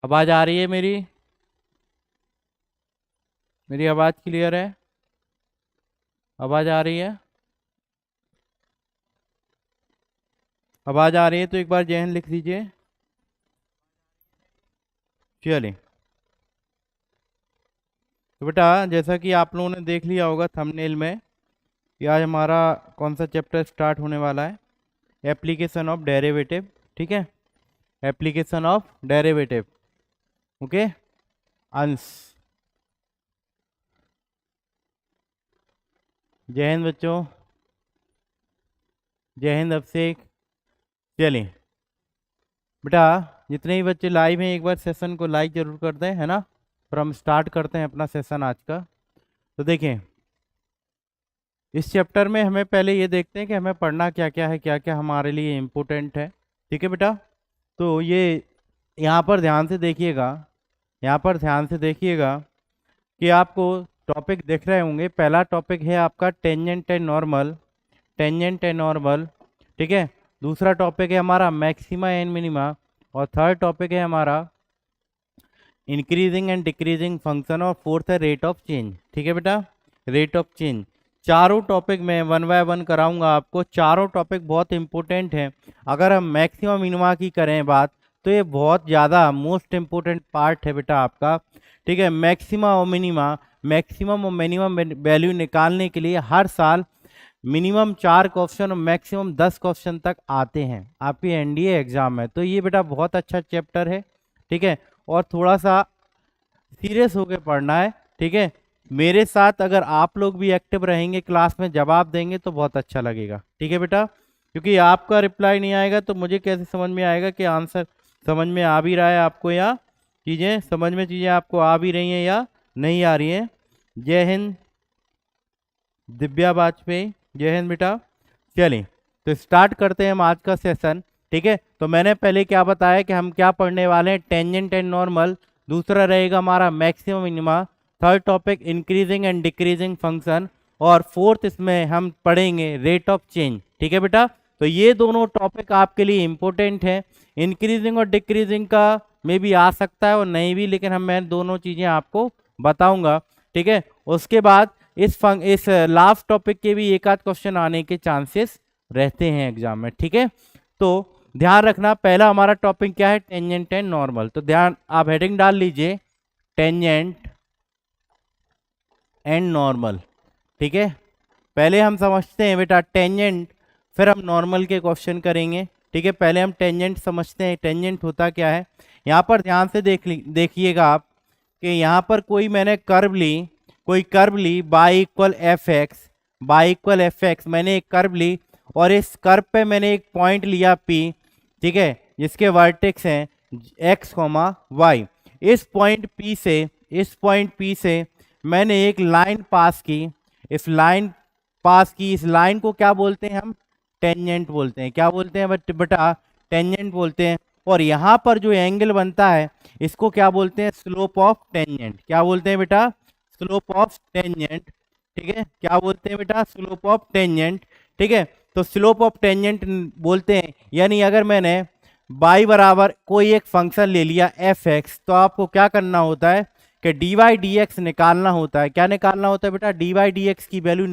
आवाज आ रही है मेरी? मेरी आवाज क्लियर है? आवाज आ रही है? आवाज आ रही है तो एक बार जय हिंद लिख दीजिए। चलिए, तो बेटा जैसा कि आप लोगों ने देख लिया होगा थंबनेल में कि आज हमारा कौन सा चैप्टर स्टार्ट होने वाला है। Application of derivative. ठीक है, एप्लीकेशन ऑफ डेरिवेटिव। ओके, अंश। जय हिंद बच्चों, जय हिंद अभिषेक। चलिए बेटा, जितने भी बच्चे लाइव हैं एक बार सेशन को लाइक जरूर कर दें, है ना। फिर हम स्टार्ट करते हैं अपना सेशन आज का। तो देखें, इस चैप्टर में हमें पहले ये देखते हैं कि हमें पढ़ना क्या क्या है, क्या क्या हमारे लिए इम्पोर्टेंट है। ठीक है बेटा, तो ये यहाँ पर ध्यान से देखिएगा, यहाँ पर ध्यान से देखिएगा कि आपको टॉपिक दिख रहे होंगे। पहला टॉपिक है आपका tangent and normal, tangent and normal. ठीक है, दूसरा टॉपिक है हमारा मैक्सिमा एंड मिनिमा, और थर्ड टॉपिक है हमारा इंक्रीजिंग एंड डिक्रीजिंग फंक्शन, और फोर्थ है रेट ऑफ चेंज। ठीक है बेटा, रेट ऑफ चेंज। चारों टॉपिक में वन बाय वन कराऊंगा आपको। चारों टॉपिक बहुत इंपॉर्टेंट हैं। अगर हम मैक्सिमम मिनिमा की करें बात, तो ये बहुत ज़्यादा मोस्ट इंपॉर्टेंट पार्ट है बेटा आपका। ठीक है, मैक्सिमा और मिनिमा, मैक्सिमम और मिनिमम वैल्यू निकालने के लिए हर साल मिनिमम 4 क्वेश्चन और मैक्सिमम 10 क्वेश्चन तक आते हैं आपके एनडीए एग्जाम में। तो ये बेटा बहुत अच्छा चैप्टर है। ठीक है, और थोड़ा सा सीरियस होकर पढ़ना है। ठीक है, मेरे साथ अगर आप लोग भी एक्टिव रहेंगे, क्लास में जवाब देंगे तो बहुत अच्छा लगेगा। ठीक है बेटा, क्योंकि आपका रिप्लाई नहीं आएगा तो मुझे कैसे समझ में आएगा कि आंसर समझ में आ भी रहा है आपको, या चीज़ें समझ में, चीज़ें आपको आ भी रही हैं या नहीं आ रही हैं। जय हिंद दिव्या वाजपेयी, जय हिंद बेटा। चलिए, तो स्टार्ट करते हैं हम आज का सेशन। ठीक है, तो मैंने पहले क्या बताया कि हम क्या पढ़ने वाले हैं, टेंजेंट एंड नॉर्मल। दूसरा रहेगा हमारा maximum minima. Third topic increasing and decreasing function, और फोर्थ इसमें हम पढ़ेंगे रेट ऑफ चेंज। ठीक है बेटा, तो ये दोनों टॉपिक आपके लिए इंपॉर्टेंट है। इंक्रीजिंग और डिक्रीजिंग का में भी आ सकता है और नहीं भी, लेकिन मैं दोनों चीज़ें आपको बताऊंगा। ठीक है, उसके बाद इस लास्ट टॉपिक के भी एक आध क्वेश्चन आने के चांसेस रहते हैं एग्जाम में। ठीक है, तो ध्यान रखना, पहला हमारा टॉपिक क्या है, टेंजेंट एंड नॉर्मल। तो ध्यान, आप हेडिंग डाल लीजिए, टेंजेंट एंड नॉर्मल। ठीक है, पहले हम समझते हैं बेटा टेंजेंट, फिर हम नॉर्मल के क्वेश्चन करेंगे। ठीक है, पहले हम टेंजेंट समझते हैं, टेंजेंट होता क्या है। यहाँ पर ध्यान से देखिएगा आप कि यहाँ पर कोई मैंने कर्व ली, कोई कर्व ली y equal f x, y equal f x मैंने एक कर्व ली, और इस कर्व पे मैंने एक पॉइंट लिया पी। ठीक है, जिसके वर्टेक्स हैं एक्स कॉमा वाई। इस पॉइंट पी से, इस पॉइंट पी से मैंने एक लाइन पास की, इस लाइन पास की, इस लाइन को क्या बोलते हैं हम, टेंजेंट बोलते हैं। क्या बोलते हैं बेटा, टेंजेंट बोलते हैं। और यहाँ पर जो एंगल बनता है इसको क्या बोलते हैं, स्लोप ऑफ टेंजेंट। क्या बोलते हैं बेटा, स्लोप ऑफ टेंजेंट। ठीक है, क्या बोलते हैं बेटा, स्लोप ऑफ टेंजेंट। ठीक है, तो स्लोप ऑफ टेंजेंट बोलते हैं। यानी अगर मैंने बाई बराबर कोई एक फंक्शन ले लिया एफ एक्स, तो आपको क्या करना होता है कि डी वाई डी एक्स निकालना होता है। क्या निकालना होता है बेटा, डी वाई डी एक्स की वैल्यू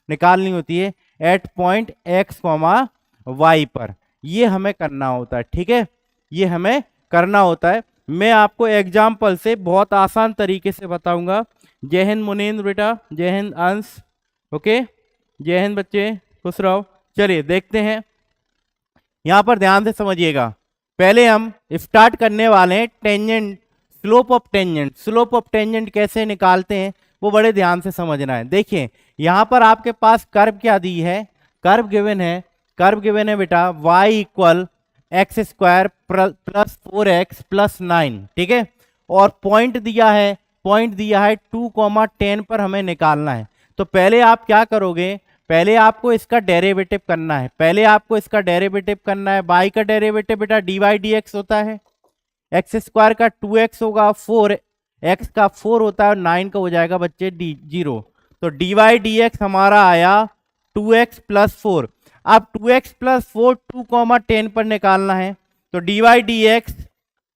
निकालनी होती है at point x comma y पर। ये हमें करना होता है। ठीक है, ये हमें करना होता है। मैं आपको एग्जाम्पल से बहुत आसान तरीके से बताऊंगा। जय हिंद मुनीन्द्र बेटा, जय हिंद अंश। ओके, जय हिंद बच्चे, खुश रहो। चलिए देखते हैं, यहां पर ध्यान से समझिएगा। पहले हम स्टार्ट करने वाले हैं tangent, slope of tangent. Slope of tangent कैसे निकालते हैं वो बड़े ध्यान से समझना है। देखिए यहां पर आपके पास कर्व क्या दी है, कर्व गिवन है, कर्व गिवन है बेटा y equal x square plus 4x plus 9। ठीक है, और पॉइंट दिया है, पॉइंट दिया है 2,10 पर हमें निकालना है। तो पहले आप क्या करोगे, पहले आपको इसका डेरिवेटिव करना है, पहले आपको इसका डेरिवेटिव करना है। बाई का डेरिवेटिव बेटा डी वाई डी एक्स होता है, एक्स स्क्वायर का 2x होगा, 4x का 4 होता है, और 9 का हो जाएगा बच्चे जीरो। तो डी वाई डी एक्स हमारा आया 2x प्लस 4। अब 2x प्लस 4 2,10 पर निकालना है। तो डी वाई डी एक्स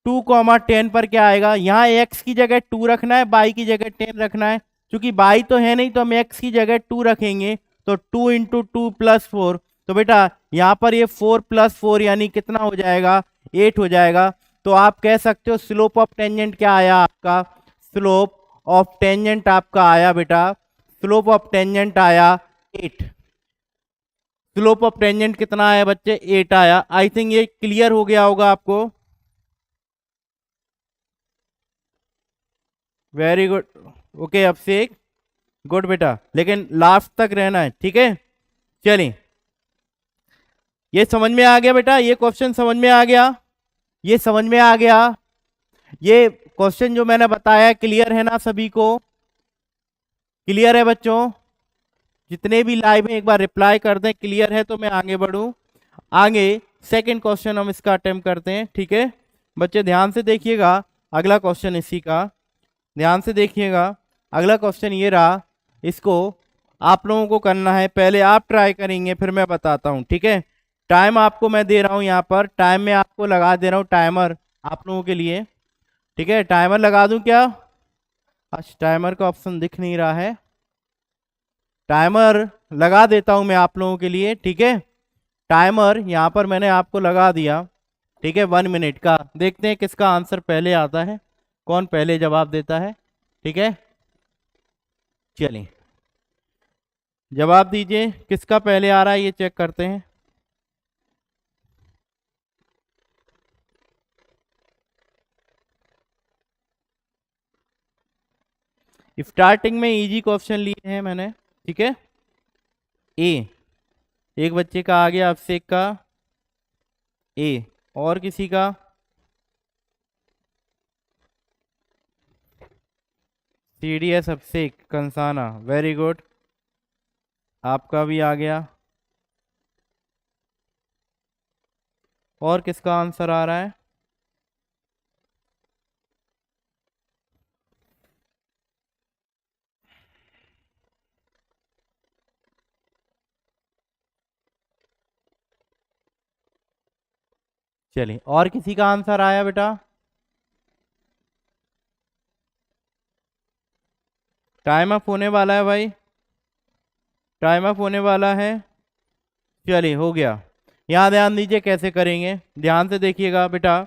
2,10 पर क्या आएगा, यहाँ x की जगह 2 रखना है, y की जगह 10 रखना है। क्योंकि y तो है नहीं तो हम x की जगह 2 रखेंगे, तो 2 इंटू 2 प्लस 4। तो बेटा यहाँ पर ये 4 प्लस 4 यानी कितना हो जाएगा, 8 हो जाएगा। तो आप कह सकते हो स्लोप ऑफ टेंजेंट क्या आया आपका, स्लोप ऑफ टेंजेंट आपका आया बेटा, स्लोप ऑफ टेंजेंट आया 8। स्लोप ऑफ टेंजेंट कितना आया बच्चे, 8 आया। आई थिंक ये क्लियर हो गया होगा आपको। वेरी गुड, ओके अभिषेक, गुड बेटा, लेकिन लास्ट तक रहना है, ठीक है। चलिए, ये समझ में आ गया बेटा, ये क्वेश्चन समझ में आ गया, ये समझ में आ गया, ये क्वेश्चन जो मैंने बताया क्लियर है ना सभी को, क्लियर है बच्चों? जितने भी लाइव में एक बार रिप्लाई कर दें क्लियर है तो मैं आगे बढ़ूं। आगे सेकंड क्वेश्चन हम इसका अटेम्प्ट करते हैं, ठीक है बच्चे, ध्यान से देखिएगा। अगला क्वेश्चन इसी का, ध्यान से देखिएगा। अगला क्वेश्चन ये रहा, इसको आप लोगों को करना है, पहले आप ट्राई करेंगे फिर मैं बताता हूं, ठीक है। टाइम आपको मैं दे रहा हूं, यहाँ पर टाइम में आपको लगा दे रहा हूं टाइमर आप लोगों के लिए, ठीक है। टाइमर लगा दूं क्या? अच्छा, टाइमर का ऑप्शन दिख नहीं रहा है, टाइमर लगा देता हूं मैं आप लोगों के लिए, ठीक है। टाइमर यहां पर मैंने आपको लगा दिया, ठीक है, 1 मिनट का। देखते हैं किसका आंसर पहले आता है, कौन पहले जवाब देता है, ठीक है। चलिए जवाब दीजिए, किसका पहले आ रहा है ये चेक करते हैं। स्टार्टिंग में इजी क्वेश्चन लिए हैं मैंने, ठीक है। ए, एक बच्चे का आ गया, अभिषेक का ए, और किसी का? CDS अभिषेक कंसाना, वेरी गुड, आपका भी आ गया। और किसका आंसर आ रहा है? चलिए, और किसी का आंसर आया बेटा? टाइम अप होने वाला है भाई, टाइम अप होने वाला है। चलिए हो गया। यहाँ ध्यान दीजिए कैसे करेंगे, ध्यान से देखिएगा बेटा,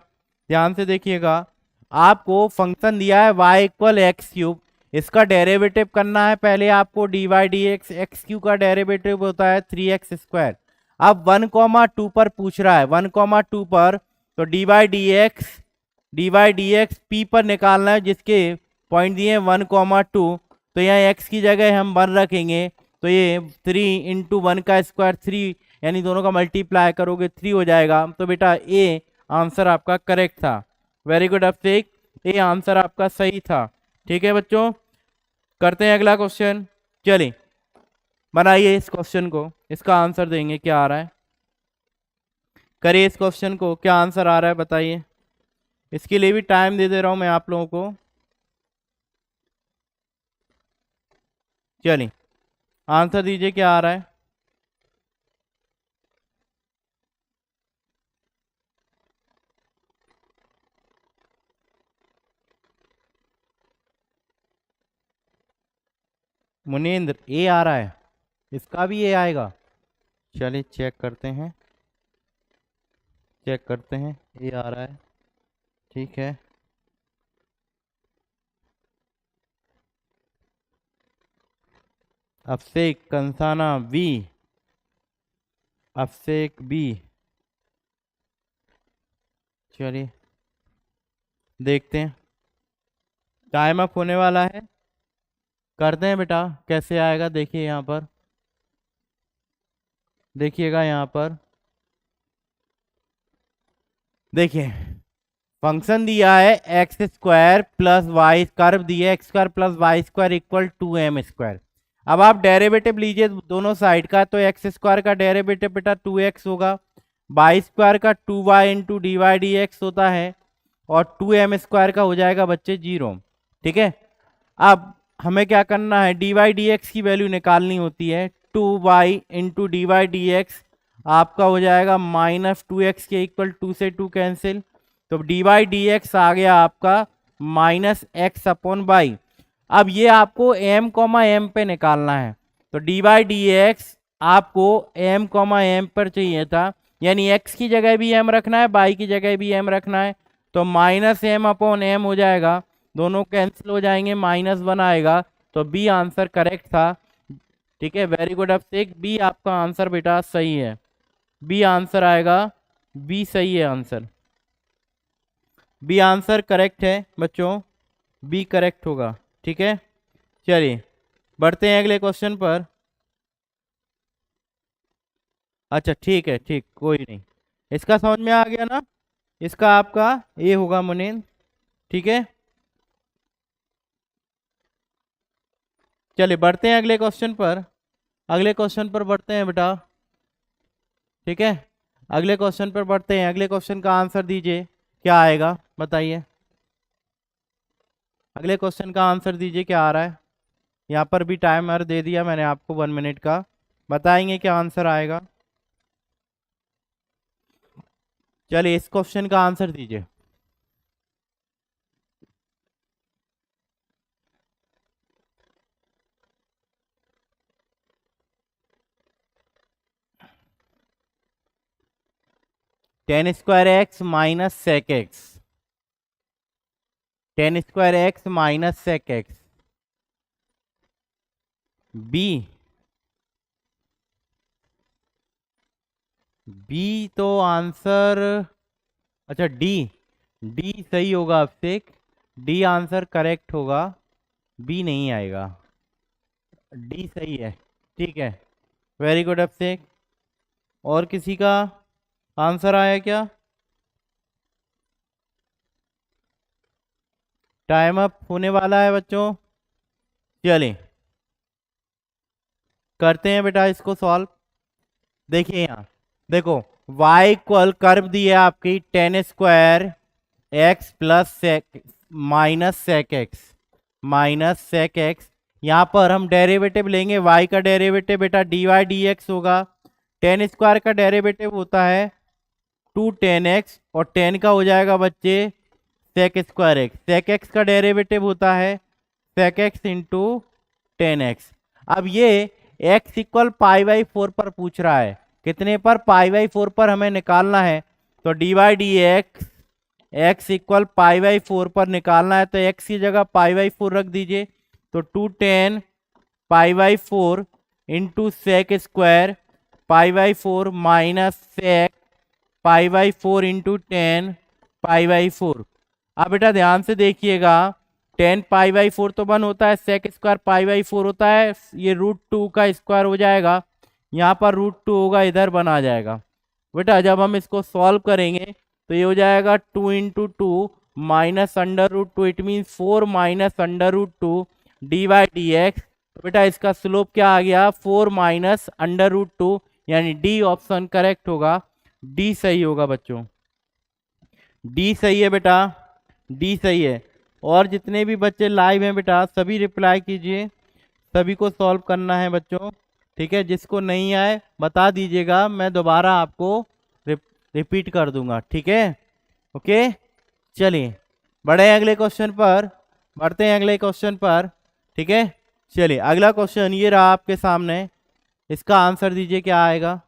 ध्यान से देखिएगा। आपको फंक्शन दिया है y इक्वल एक्स क्यूब, इसका डेरिवेटिव करना है पहले आपको, dy dx, एक्स क्यूब का डेरिवेटिव होता है 3x स्क्वायर। अब 1,2 पर पूछ रहा है, 1,2 पर, तो dy dx p पर निकालना है, जिसके पॉइंट दिए 1,2, तो यहाँ x की जगह हम 1 रखेंगे, तो ये 3 इंटू 1 का स्क्वायर 3, यानी दोनों का मल्टीप्लाई करोगे 3 हो जाएगा। तो बेटा ए आंसर आपका करेक्ट था, very good Abhishek, A answer आपका सही था, ठीक है बच्चों। करते हैं अगला क्वेश्चन, चलिए बनाइए इस क्वेश्चन को, इसका आंसर देंगे, क्या आ रहा है, करिए इस क्वेश्चन को, क्या आंसर आ रहा है बताइए। इसके लिए भी टाइम दे दे रहा हूं मैं आप लोगों को। चलिए आंसर दीजिए, क्या आ रहा है। मुनींद्र ए आ रहा है, इसका भी ए आएगा। चलिए चेक करते हैं, चेक करते हैं, ए आ रहा है, ठीक है। अभिषेक कंसाना बी, अभिषेक बी, चलिए देखते हैं, टाइम अप होने वाला है, करते हैं बेटा, कैसे आएगा देखिए यहाँ पर, देखिएगा यहाँ पर, देखिए फंक्शन दिया है x square plus y, curve दिया है x square plus y square equal 2m square. अब आप डेरिवेटिव लीजिए दोनों साइड का, तो एक्स स्क्वायर का डेरिवेटिव बेटा 2x होगा, वाई स्क्वायर का 2y into d y d x होता है, और 2m स्क्वायर का हो जाएगा बच्चे 0, ठीक है। अब हमें क्या करना है, डी वाई डी एक्स की वैल्यू निकालनी होती है, 2y into d y d x आपका हो जाएगा -2x के इक्वल 2 से 2 कैंसिल, तो डी बाई डी एक्स आ गया आपका माइनस एक्स अपॉन बाई। अब ये आपको एम कॉमा एम पे निकालना है, तो डी बाई डी एक्स आपको एम कॉमा एम पर चाहिए था, यानी एक्स की जगह भी एम रखना है, बाई की जगह भी एम रखना है, तो माइनस एम अपॉन एम हो जाएगा, दोनों कैंसिल हो जाएंगे, माइनस वन आएगा, तो बी आंसर करेक्ट था। ठीक है, वेरी गुड अभिषेक, बी आपका आंसर बेटा सही है, बी आंसर आएगा, बी सही है आंसर, बी आंसर करेक्ट है बच्चों, बी करेक्ट होगा। ठीक है, चलिए बढ़ते हैं अगले क्वेश्चन पर। अच्छा ठीक है, ठीक, कोई नहीं, इसका समझ में आ गया ना, इसका आपका ए होगा मुनीन। ठीक है, चलिए बढ़ते हैं अगले क्वेश्चन पर, अगले क्वेश्चन पर बढ़ते हैं बेटा। ठीक है, अगले क्वेश्चन पर बढ़ते हैं, अगले क्वेश्चन का आंसर दीजिए, क्या आएगा बताइए, अगले क्वेश्चन का आंसर दीजिए क्या आ रहा है। यहाँ पर भी टाइमर दे दिया मैंने आपको 1 मिनट का, बताएंगे क्या आंसर आएगा। चलिए इस क्वेश्चन का आंसर दीजिए। Tan square x minus sec x, tan square x minus sec x, b, b तो आंसर, अच्छा डी, डी सही होगा अभिषेक, डी आंसर करेक्ट होगा, बी नहीं आएगा, डी सही है। ठीक है, वेरी गुड अभिषेक, और किसी का आंसर आया क्या। टाइम अप होने वाला है बच्चों, चलिए करते हैं बेटा इसको सॉल्व। देखिए यहाँ देखो, y इक्वल कर्व दी है आपकी tan square x plus sec minus sec x, minus sec x, यहाँ पर हम डेरिवेटिव लेंगे, y का डेरिवेटिव बेटा डी वाई डी एक्स होगा, टेन स्क्वायर का डेरिवेटिव होता है 2 tan x, और 10 का हो जाएगा बच्चे sec square x, sec x का डेरिवेटिव होता है सेक एक्स इंटू 10x। अब ये x इक्वल पाई बाई 4 पर पूछ रहा है, कितने पर, पाई बाई 4 पर हमें निकालना है, तो d y d x x equal pi by 4 पर निकालना है, तो x की जगह पाई बाई 4 रख दीजिए, तो 2 tan pi by 4 into sec square pi by 4 minus sec pi by 4 into 10 pi by 4। अब बेटा ध्यान से देखिएगा, 10 पाई बाई 4 तो 1 होता है, सेक स्क्वायर पाई बाई 4 होता है, ये √2 का स्क्वायर हो जाएगा, यहाँ पर √2 होगा, इधर बना जाएगा। बेटा जब हम इसको सॉल्व करेंगे तो ये हो जाएगा 2 into two minus under √2, it mean 4 minus under √2 d y d x. तो बेटा इसका स्लोप क्या आ गया, 4 माइनस अंडर √2, यानी डी ऑप्शन करेक्ट होगा, डी सही होगा बच्चों, डी सही है बेटा, डी सही है। और जितने भी बच्चे लाइव हैं बेटा सभी रिप्लाई कीजिए, सभी को सॉल्व करना है बच्चों। ठीक है, जिसको नहीं आए बता दीजिएगा, मैं दोबारा आपको रिपीट कर दूंगा। ठीक है, ओके, चलिए बढ़े हैं अगले क्वेश्चन पर, बढ़ते हैं अगले क्वेश्चन पर। ठीक है, चलिए अगला क्वेश्चन ये रहा आपके सामने, इसका आंसर दीजिए क्या आएगा।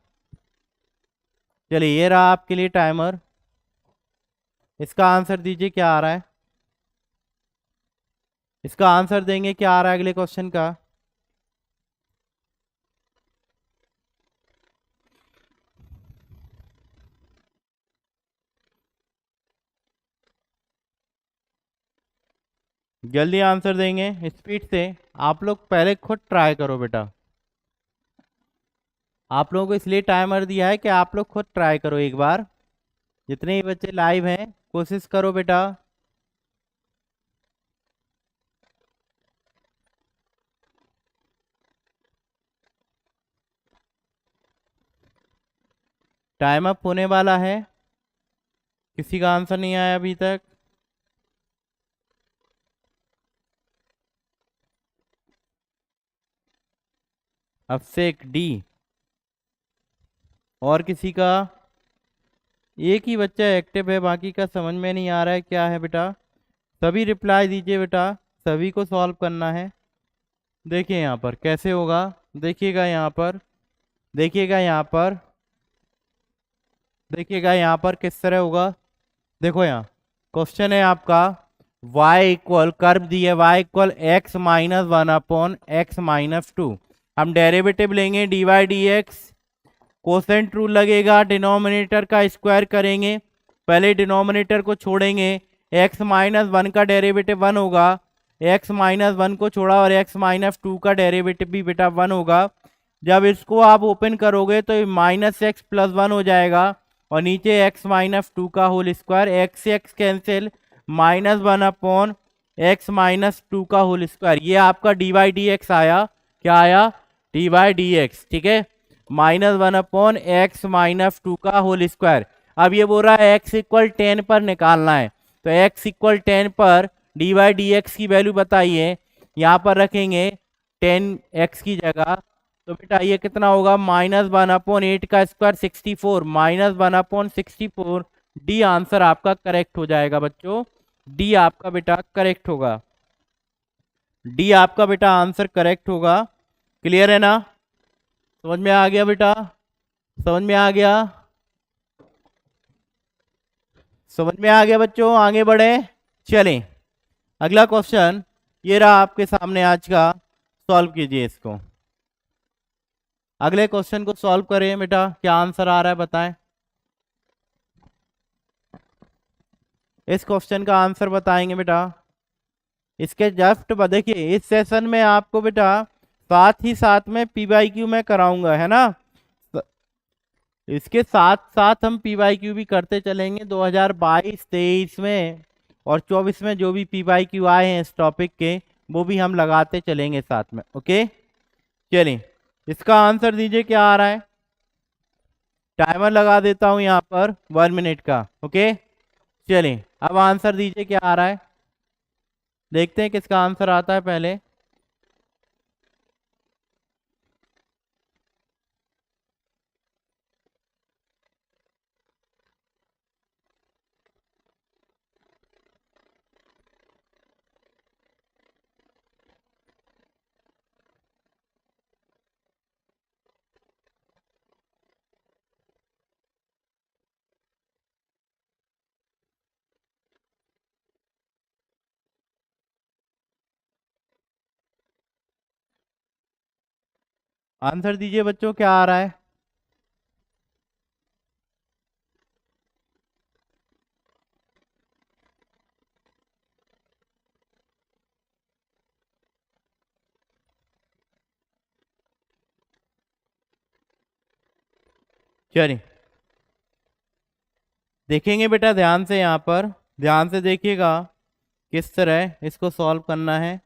चलिए ये रहा आपके लिए टाइमर, इसका आंसर दीजिए क्या आ रहा है, इसका आंसर देंगे क्या आ रहा है अगले क्वेश्चन का। जल्दी आंसर देंगे स्पीड से, आप लोग पहले खुद ट्राई करो बेटा, आप लोगों को इसलिए टाइमर दिया है कि आप लोग खुद ट्राई करो एक बार, जितने ही बच्चे लाइव हैं कोशिश करो बेटा। टाइम अप होने वाला है, किसी का आंसर नहीं आया अभी तक। अभिषेक डी, और किसी का, एक ही बच्चा एक्टिव है, बाकी का समझ में नहीं आ रहा है क्या है बेटा। सभी रिप्लाई दीजिए बेटा, सभी को सॉल्व करना है। देखिए यहाँ पर कैसे होगा, देखिएगा यहाँ पर, देखिएगा यहाँ पर, देखिएगा यहाँ पर किस तरह होगा। देखो यहाँ क्वेश्चन है आपका y इक्वल, कर्व दिए y equal x minus one upon x minus two. हम डेरिवेटिव लेंगे dy dx, कोसेंट रूल लगेगा, डिनोमिनेटर का स्क्वायर करेंगे, पहले डिनोमिनेटर को छोड़ेंगे, x माइनस वन का डेरिवेटिव वन होगा, x माइनस वन को छोड़ा और x माइनस टू का डेरिवेटिव भी बेटा वन होगा। जब इसको आप ओपन करोगे तो माइनस एक्स प्लस वन हो जाएगा और नीचे x माइनस टू का होल स्क्वायर, एक्स से x cancel, minus one upon x minus two का होल स्क्वायर। ये आपका डी वाई डी एक्स आया, क्या आया, डी वाई डी एक्स, ठीक है, minus one upon x minus two का होल स्क्वायर। अब ये बोल रहा है x इक्वल 10 पर निकालना है, तो x इक्वल 10 पर डी वाई डी एक्स की वैल्यू बताइए। यहाँ पर रखेंगे 10x की जगह, तो बेटा ये कितना होगा, माइनस वन अपॉन 8 का square 64, minus one upon 64। D answer आपका करेक्ट हो जाएगा बच्चों, डी आपका बेटा करेक्ट होगा, डी आपका बेटा आंसर करेक्ट होगा। क्लियर है ना, समझ में आ गया बेटा, समझ में आ गया, समझ में आ गया बच्चों, आगे बढ़े। चलें अगला क्वेश्चन ये रहा आपके सामने आज का, सॉल्व कीजिए इसको। अगले क्वेश्चन को सॉल्व करें बेटा, क्या आंसर आ रहा है बताएं। इस क्वेश्चन का आंसर बताएंगे बेटा। इसके जस्ट देखिए इस सेशन में आपको बेटा साथ ही साथ में पीवाईक्यू में कराऊंगा, है ना। इसके साथ साथ हम पीवाईक्यू भी करते चलेंगे 2022, 23 में और 24 में जो भी पीवाईक्यू आए हैं इस टॉपिक के, वो भी हम लगाते चलेंगे साथ में। ओके चलिए इसका आंसर दीजिए क्या आ रहा है। टाइमर लगा देता हूं यहाँ पर 1 मिनट का। ओके चलिए अब आंसर दीजिए क्या आ रहा है, देखते हैं किसका आंसर आता है पहले। आंसर दीजिए बच्चों क्या आ रहा है। चलिए देखेंगे बेटा ध्यान से, यहाँ पर ध्यान से देखिएगा किस तरह इसको सॉल्व करना है,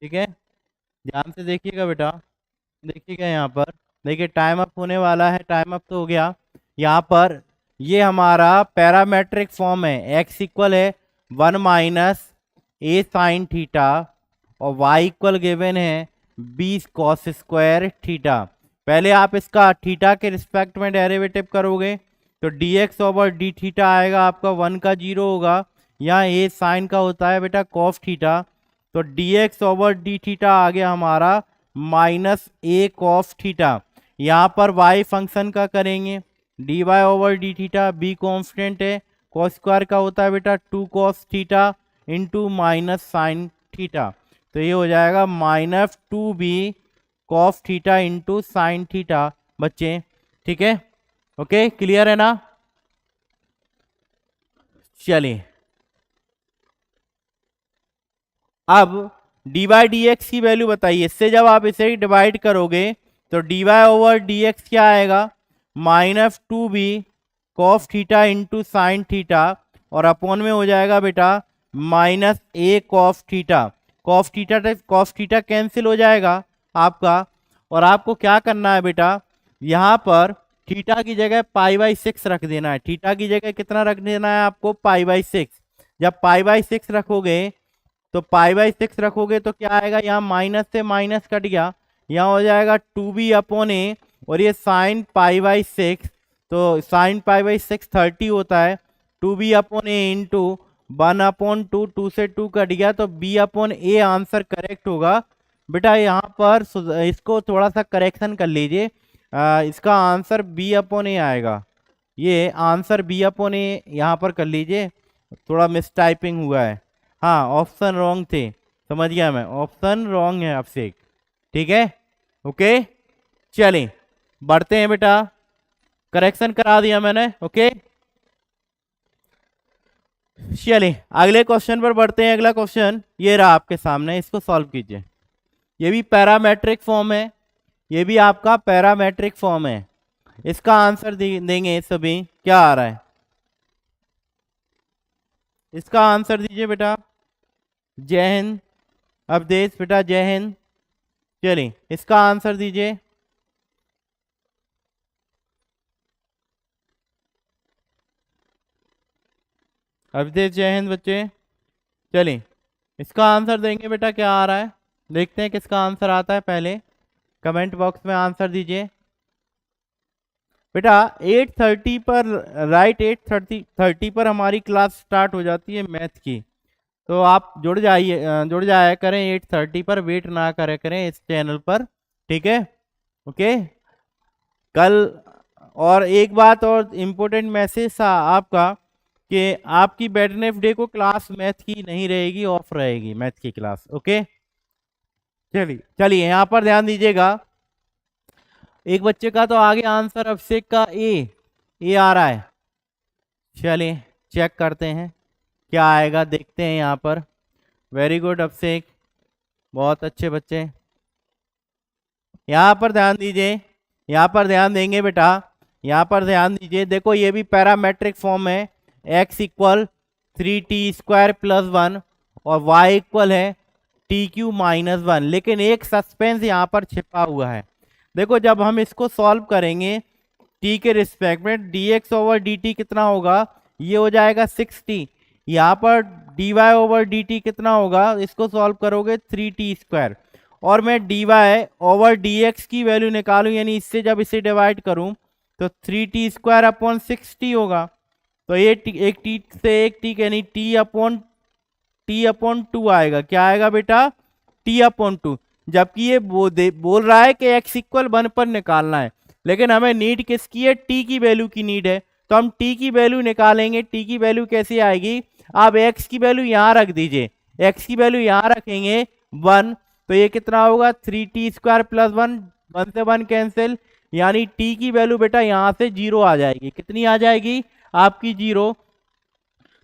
ठीक है, ध्यान से देखिएगा बेटा। देखिएगा यहाँ पर, देखिए टाइम अप होने वाला है, टाइम अप तो हो गया। यहाँ पर ये हमारा पैरामेट्रिक फॉर्म है, x इक्वल है 1 माइनस ए साइन थीटा और y इक्वल गिवन है b कॉस स्क्वायर थीटा। पहले आप इसका थीटा के रिस्पेक्ट में डेरिवेटिव करोगे तो dx ओवर डी थीटा आएगा आपका, 1 का 0 होगा, यहाँ a साइन का होता है बेटा कॉस थीटा, तो dx ओवर डी थीटा आ गया हमारा माइनस ए कॉस थीटा। यहाँ पर y फंक्शन का करेंगे dy over d theta, b constant है, कॉस स्क्वायर का होता है बेटा 2 cos theta into minus sine theta, तो ये हो जाएगा minus 2b cos theta into sine theta बच्चे, ठीक है। ओके क्लियर है ना। चलिए अब डी वाई डी एक्स की वैल्यू बताइए, इससे जब आप इसे डिवाइड करोगे तो d y over d x क्या आएगा, minus 2b cos theta into sine theta और अपॉन में हो जाएगा बेटा minus a cos theta. Cos theta cancel हो जाएगा आपका, और आपको क्या करना है बेटा, यहाँ पर थीटा की जगह पाई बाई 6 रख देना है। थीटा की जगह कितना रख देना है आपको, पाई बाई 6। जब पाई बाई 6 रखोगे तो पाई बाई 6 रखोगे तो क्या आएगा, यहाँ माइनस से माइनस कट गया, यहाँ हो जाएगा 2b अपॉन ए और ये साइन पाई बाई 6, तो साइन पाई बाई 6 30 होता है। 2b/a इंटू 1/2, 2 से 2 कट गया तो b/a आंसर करेक्ट होगा। बेटा यहाँ पर इसको थोड़ा सा करेक्शन कर लीजिए, इसका आंसर b/a आएगा। ये आंसर b/a यहाँ पर कर लीजिए, थोड़ा मिस टाइपिंग हुआ है। हाँ ऑप्शन रॉन्ग थे, समझ गया मैं, ऑप्शन रॉन्ग है आपसे, ठीक है। ओके चलिए बढ़ते हैं बेटा, करेक्शन करा दिया मैंने। ओके चलिए अगले क्वेश्चन पर बढ़ते हैं। अगला क्वेश्चन ये रहा आपके सामने, इसको सॉल्व कीजिए। ये भी पैरामेट्रिक फॉर्म है, ये भी आपका पैरामेट्रिक फॉर्म है। इसका आंसर देंगे सभी, क्या आ रहा है इसका आंसर दीजिए बेटा। जय हिंद अवधेश बेटा, जय हिंद। चलिए इसका आंसर दीजिए। अवधेश जय हिंद बच्चे। चलिए इसका आंसर देंगे बेटा, क्या आ रहा है देखते हैं किसका आंसर आता है। पहले कमेंट बॉक्स में आंसर दीजिए बेटा। 8:30 पर राइट, 8:30 पर हमारी क्लास स्टार्ट हो जाती है मैथ की, तो आप जुड़ जाया करें 8:30 पर, वेट ना करे करें इस चैनल पर, ठीक है। ओके कल और एक बात और इम्पोर्टेंट मैसेज था आपका कि आपकी वेडनेसडे को क्लास मैथ की नहीं रहेगी, ऑफ रहेगी मैथ की क्लास। ओके चलिए चलिए यहाँ पर ध्यान दीजिएगा। एक बच्चे का तो आगे आंसर अभिषेक का ए आ रहा है। चलिए चेक करते हैं क्या आएगा, देखते हैं यहाँ पर। वेरी गुड अभिषेक, बहुत अच्छे बच्चे। यहाँ पर ध्यान दीजिए, यहाँ पर ध्यान देंगे बेटा, यहाँ पर ध्यान दीजिए। देखो ये भी पैरामेट्रिक फॉर्म है, x=3t² + 1 और y है tq-1। लेकिन एक सस्पेंस यहाँ पर छिपा हुआ है। देखो जब हम इसको सॉल्व करेंगे t के रिस्पेक्ट में, dx/dt कितना होगा, ये हो जाएगा 6t। यहाँ पर dy/dt कितना होगा, इसको सॉल्व करोगे 3t²। और मैं dy/dx की वैल्यू निकालूं, यानी इससे जब इसे डिवाइड करूं तो 3t² / 6t होगा। तो ये एक t से एक t यानी t/2 आएगा। क्या आएगा बेटा, t/2। जबकि ये बोल रहा है कि x=1 पर निकालना है, लेकिन हमें नीड किसकी है, t की वैल्यू की नीड है। तो हम t की वैल्यू निकालेंगे। t की वैल्यू कैसे आएगी, आप x की वैल्यू यहाँ रख दीजिए, x की वैल्यू यहाँ रखेंगे 1, तो ये कितना होगा 3t² + 1, 1 से 1 कैंसिल, यानी t की वैल्यू बेटा यहाँ से 0 आ जाएगी। कितनी आ जाएगी आपकी 0।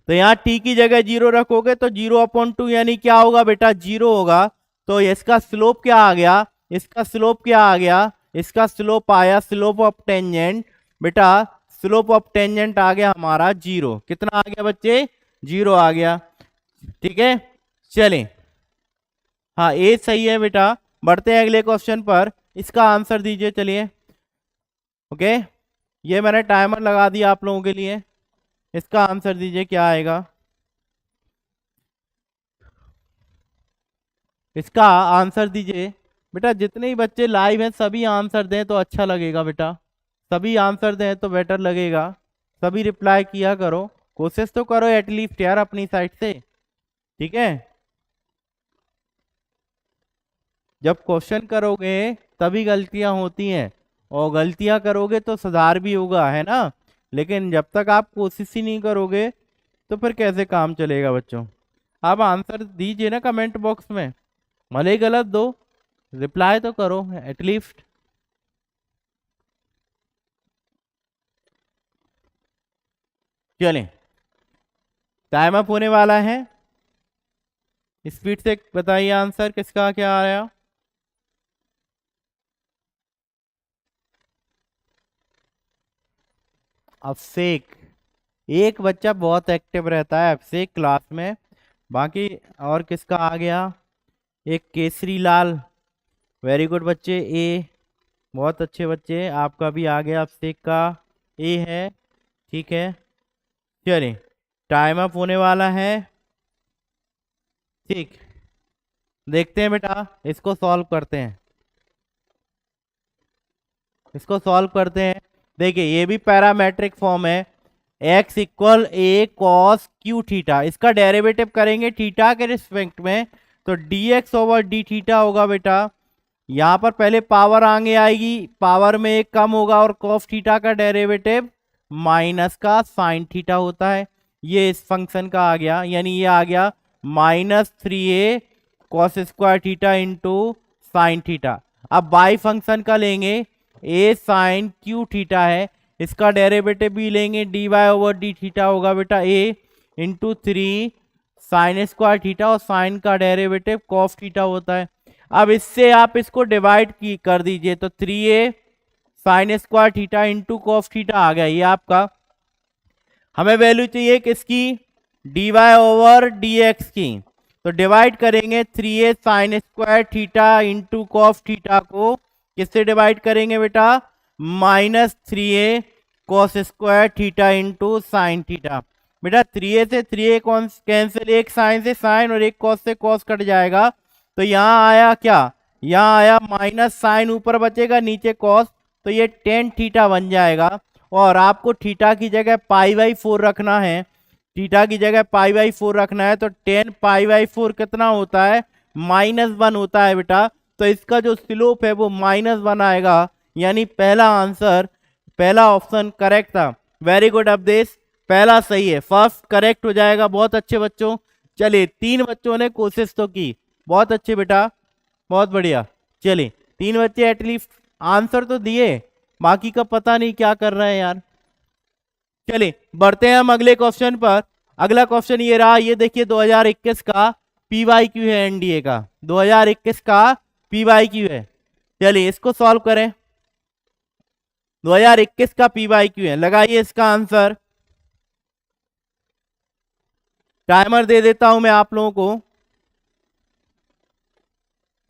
तो यहाँ t की जगह 0 रखोगे तो 0/2 यानी क्या होगा बेटा, 0 होगा। तो इसका स्लोप क्या आ गया, इसका स्लोप क्या आ गया, इसका स्लोप आया स्लोप ऑफ टेंजेंट बेटा, स्लोप ऑफ टेंजेंट आ गया हमारा 0। कितना आ गया बच्चे, 0 आ गया, ठीक है। चलें हाँ ए सही है बेटा। बढ़ते हैं अगले क्वेश्चन पर, इसका आंसर दीजिए। चलिए ओके ये मैंने टाइमर लगा दिया आप लोगों के लिए, इसका आंसर दीजिए क्या आएगा। इसका आंसर दीजिए बेटा, जितने ही बच्चे लाइव हैं सभी आंसर दें तो अच्छा लगेगा बेटा, सभी आंसर दें तो बेटर लगेगा। सभी रिप्लाई किया करो, कोशिश तो करो एटलीस्ट यार अपनी साइड से, ठीक है। जब क्वेश्चन करोगे तभी गलतियां होती हैं, और गलतियां करोगे तो सुधार भी होगा, है ना। लेकिन जब तक आप कोशिश ही नहीं करोगे तो फिर कैसे काम चलेगा बच्चों। आप आंसर दीजिए ना कमेंट बॉक्स में, भले ही गलत दो, रिप्लाई तो करो एटलीस्ट। चलें टाइम अप होने वाला है, स्पीड से बताइए आंसर किसका क्या आया। अभिषेक, एक बच्चा बहुत एक्टिव रहता है अभिषेक क्लास में, बाकी और किसका आ गया, एक केसरी लाल, वेरी गुड बच्चे ए, बहुत अच्छे बच्चे, आपका भी आ गया अभिषेक का ए है, ठीक है। चलिए टाइम अप होने वाला है, ठीक। देखते हैं बेटा, इसको सॉल्व करते हैं, इसको सॉल्व करते हैं। देखिए ये भी पैरामेट्रिक फॉर्म है, x इक्वल ए कॉस क्यू थीटा, इसका डेरिवेटिव करेंगे थीटा के रिस्पेक्ट में, तो dx ओवर डी थीटा होगा बेटा। यहां पर पहले पावर आगे आएगी, पावर में एक कम होगा, और कॉस थीटा का डेरिवेटिव माइनस का साइन थीटा होता है, ये इस फंक्शन का आ गया, यानी ये आ गया -3a cos square theta into sine theta. अब बाई फंक्शन का लेंगे, a साइन क्यू थीटा है, इसका डेरिवेटिव भी लेंगे, dy ओवर डी थीटा होगा बेटा a into 3 sign square theta, और साइन का डेरिवेटिव कॉस थीटा होता है। अब इससे आप इसको डिवाइड की कर दीजिए, तो 3a sine square theta into cos theta आ गया, ये आपका। हमें वैल्यू चाहिए किसकी, dy ओवर dx की, तो डिवाइड करेंगे 3a sine square theta into cos theta को, किससे डिवाइड करेंगे बेटा, -3a cos square theta into sine theta. बेटा 3a से 3a कैंसिल, एक साइन से साइन और एक कॉस से कॉस कट जाएगा, तो यहाँ आया क्या, यहाँ आया माइनस साइन, ऊपर बचेगा नीचे कॉस, तो ये टेन थीटा बन जाएगा। और आपको थीटा की जगह π/4 रखना है, थीटा की जगह π/4 रखना है, तो 10 π/4 कितना होता है, -1 होता है बेटा। तो इसका जो स्लोप है वो -1 आएगा, यानी पहला आंसर, पहला ऑप्शन करेक्ट था। वेरी गुड अवधेश, पहला सही है, फर्स्ट करेक्ट हो जाएगा। बहुत अच्छे बच्चों, चलिए 3 बच्चों ने कोशिश तो की, बहुत अच्छे बेटा, बहुत बढ़िया। चलिए 3 बच्चे एटलीस्ट आंसर तो दिए, बाकी का पता नहीं क्या कर रहे हैं यार। चलिए बढ़ते हैं हम अगले क्वेश्चन पर। अगला क्वेश्चन ये रहा, ये देखिए 2021 का PYQ है एनडीए का, 2021 का PYQ है। चलिए इसको सॉल्व करें, 2021 का PYQ है, लगाइए इसका आंसर। टाइमर दे देता हूं मैं आप लोगों को,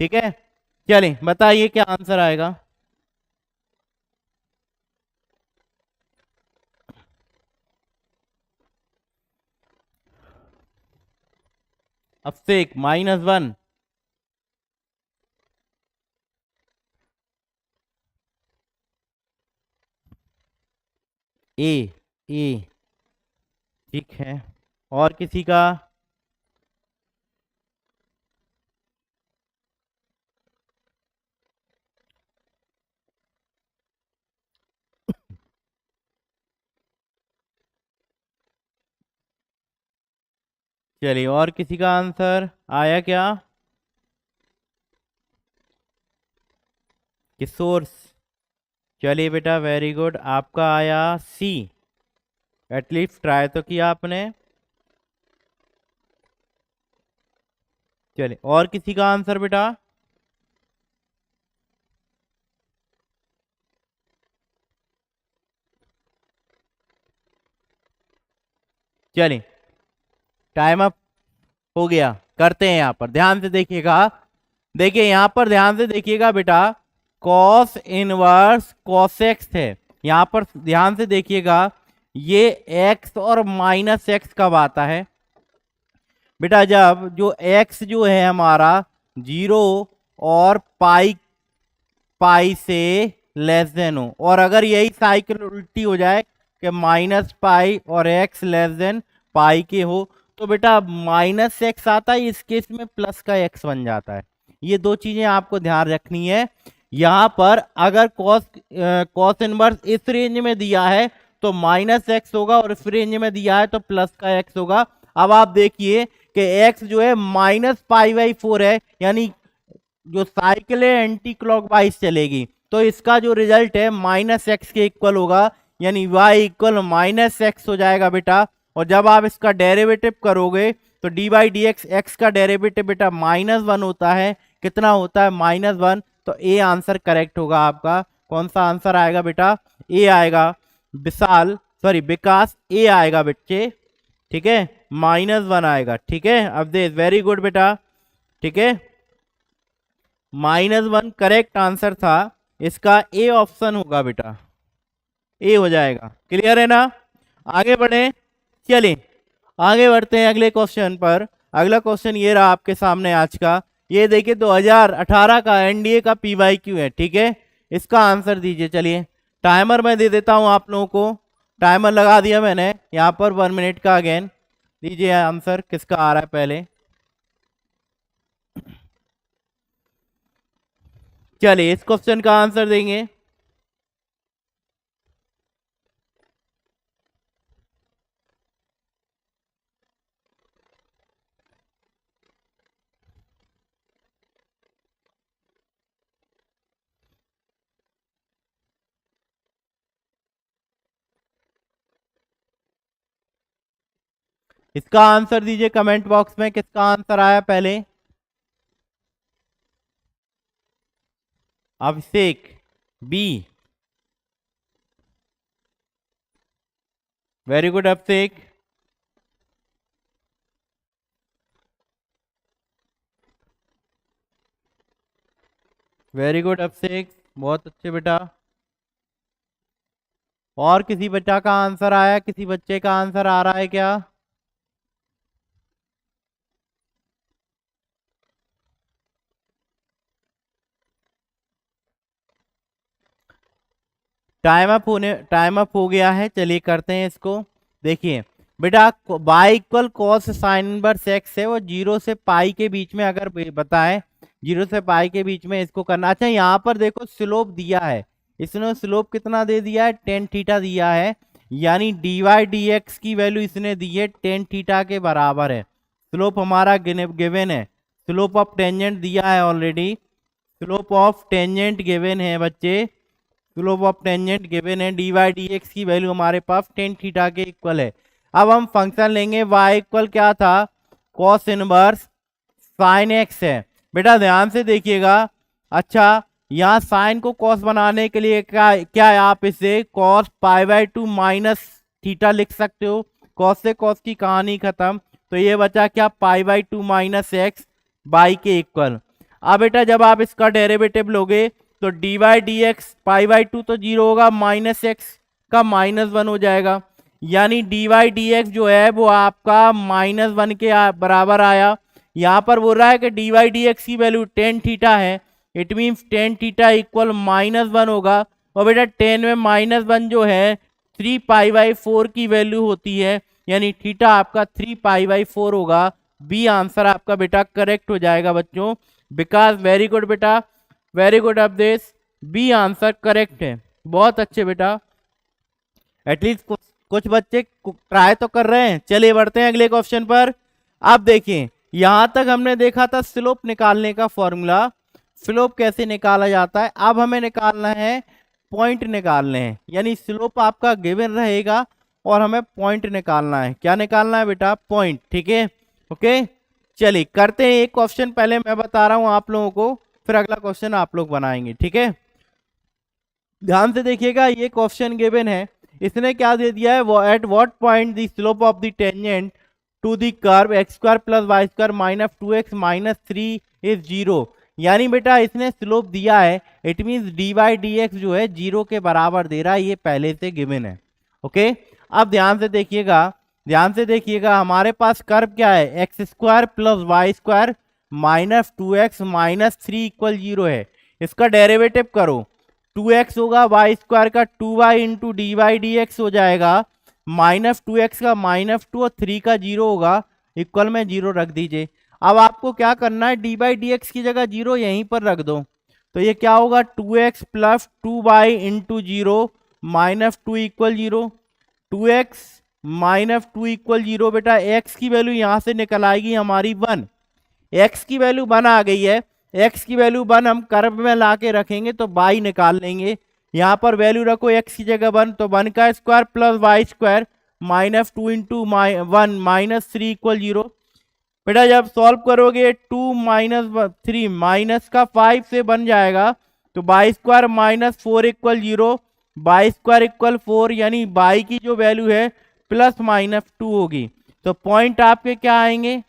ठीक है। चलिए बताइए क्या आंसर आएगा। अब से एक -1, ए ठीक है, और किसी का, चलिए और किसी का आंसर आया क्या, किशोर, चलिए बेटा वेरी गुड, आपका आया सी, एटलीस्ट ट्राई तो किया आपने। चलिए और किसी का आंसर बेटा, चलिए टाइम अप हो गया, करते हैं। यहाँ पर ध्यान से देखिएगा, देखिए यहाँ पर ध्यान से देखिएगा बेटा, कॉस इनवर्स कॉसेक्स है, यहाँ पर ध्यान से देखिएगा, ये x और -x कब आता है बेटा, जब जो x जो है हमारा 0 और पाई से लेस देन हो, और अगर यही साइकिल उल्टी हो जाए कि -पाई और x लेस देन पाई के हो, तो बेटा -x आता है, इस केस में प्लस का x बन जाता है। ये दो चीजें आपको ध्यान रखनी है। यहाँ पर अगर कॉस इनवर्स इस रेंज में दिया है तो -x होगा, और इस रेंज में दिया है तो प्लस का x होगा। अब आप देखिए कि x जो है -π/4 है, यानी जो साइकिल है एंटी क्लॉकवाइज चलेगी, तो इसका जो रिजल्ट है -x के इक्वल होगा, यानी y इक्वल -x हो जाएगा बेटा। और जब आप इसका डेरिवेटिव करोगे तो dy/dx x का डेरिवेटिव बेटा -1 होता है, कितना होता है, -1, तो ए आंसर करेक्ट होगा आपका। कौन सा आंसर आएगा बेटा, ए आएगा, विशाल सॉरी विकास, ए आएगा बच्चे, ठीक है, -1 आएगा, ठीक है। अब दे वेरी गुड बेटा, ठीक है, -1 करेक्ट आंसर था, इसका ए ऑप्शन होगा बेटा, ए हो जाएगा। क्लियर है ना, आगे बढ़े, चलिए आगे बढ़ते हैं अगले क्वेश्चन पर। अगला क्वेश्चन ये रहा आपके सामने आज का, ये देखिए 2018 का एनडीए का PYQ है, ठीक है, इसका आंसर दीजिए। चलिए टाइमर मैं दे देता हूं आप लोगों को, टाइमर लगा दिया मैंने यहाँ पर 1 मिनट का। अगेन दीजिए आंसर किसका आ रहा है पहले। चलिए इस क्वेश्चन का आंसर देंगे। इसका आंसर दीजिए कमेंट बॉक्स में, किसका आंसर आया पहले। अभिषेक बी, वेरी गुड अभिषेक। वेरी गुड अभिषेक, बहुत अच्छे बेटा। और किसी बच्चा का आंसर आया, किसी बच्चे का आंसर आ रहा है क्या। टाइम अप हो गया है। चलिए करते हैं इसको। देखिए बेटा by equal cos sine inverse x है, वो 0 से पाई के बीच में अगर बताए, 0 से पाई के बीच में इसको करना। अच्छा यहाँ पर देखो स्लोप दिया है, इसने स्लोप कितना दे दिया है, टेन थीटा दिया है, यानी डी वाई डी एक्स की वैल्यू इसने दी है टेन थीटा के बराबर है। स्लोप हमारा गिवन है, स्लोप ऑफ टेंजेंट दिया है already, slope of tangent given है बच्चे, स्लोप ऑफ टेंजेंट गिवन है, डी वाई डी एक्स की वैल्यू हमारे पास टेन थीटा के इक्वल है। अब हम फंक्शन लेंगे y इक्वल क्या था, कॉस इनवर्स साइन एक्स है। बेटा ध्यान से देखिएगा। अच्छा यहाँ साइन को कॉस बनाने के लिए क्या है, आप इसे cos pi by 2 minus theta लिख सकते हो। कॉस से कॉस की कहानी खत्म, तो ये बचा क्या, pi by 2 minus x by के इक्वल। अब बेटा जब आप इसका डेरिवेटिव लोगे तो d y d x pi by 2 तो 0 होगा, माइनस एक्स का -1 हो जाएगा, यानी डी वाई डी एक्स जो है वो आपका -1 के बराबर आया। यहाँ पर बोल रहा है कि डी वाई डी एक्स की वैल्यू टेन थीटा है, it means tan theta equal -1 होगा। और बेटा 10 में -1 जो है 3 पाई बाई 4 की वैल्यू होती है, यानी थीटा आपका 3 पाई बाई 4 होगा। बी आंसर आपका बेटा करेक्ट हो जाएगा बच्चों। बिकॉज वेरी गुड बेटा, very good Awadhesh, b answer correct है। बहुत अच्छे बेटा, एटलीस्ट कुछ बच्चे ट्राई तो कर रहे हैं। चलिए बढ़ते हैं अगले क्वेश्चन पर। अब देखिए यहां तक हमने देखा था स्लोप निकालने का फॉर्मूला, स्लोप कैसे निकाला जाता है। अब हमें निकालना है पॉइंट निकालने हैं, यानी स्लोप आपका गिवन रहेगा और हमें पॉइंट निकालना है। क्या निकालना है बेटा, पॉइंट। ठीक है, ओके चलिए करते हैं। एक क्वेश्चन पहले मैं बता रहा हूं आप लोगों को, फिर अगला क्वेश्चन आप लोग बनाएंगे। ठीक है, ध्यान से देखिएगा। ये क्वेश्चन गिवन है, इसने क्या दे दिया है, at what point the slope of the tangent to the curve x square plus y square minus 2x minus 3 is 0। यानी बेटा इसने स्लोप दिया है, it means d y d x जो है 0 के बराबर दे रहा है, ये पहले से गिवन है। ओके अब ध्यान से देखिएगा, ध्यान से देखिएगा, हमारे पास कर्व क्या है, x square plus y square minus 2x minus 3 equal 0 है। इसका डेरिवेटिव करो, 2x होगा वाई स्क्वायर का 2y into d y d x हो जाएगा, माइनस 2x का -2 और 3 का 0 होगा, इक्वल में 0 रख दीजिए। अब आपको क्या करना है, डी बाई डी एक्स की जगह 0 यहीं पर रख दो, तो ये क्या होगा 2x plus 2y into 0 minus 2 equal 0, 2x minus 2 equal 0। बेटा x की वैल्यू यहां से निकल आएगी हमारी 1, x की वैल्यू 1 आ गई है, x की वैल्यू 1 हम कर्व में लाके रखेंगे तो y निकाल लेंगे। यहाँ पर वैल्यू रखो x की जगह 1, तो 1 का square plus y square minus 2 into 1 minus 3 equal 0। बेटा जब सॉल्व करोगे 2 माइनस 3 माइनस का 5 से बन जाएगा, तो by square minus 4 equal 0, by square equal 4, यानी बाई की जो वैल्यू है प्लस माइनस 2 होगी। तो पॉइंट आपके क्या आएंगे,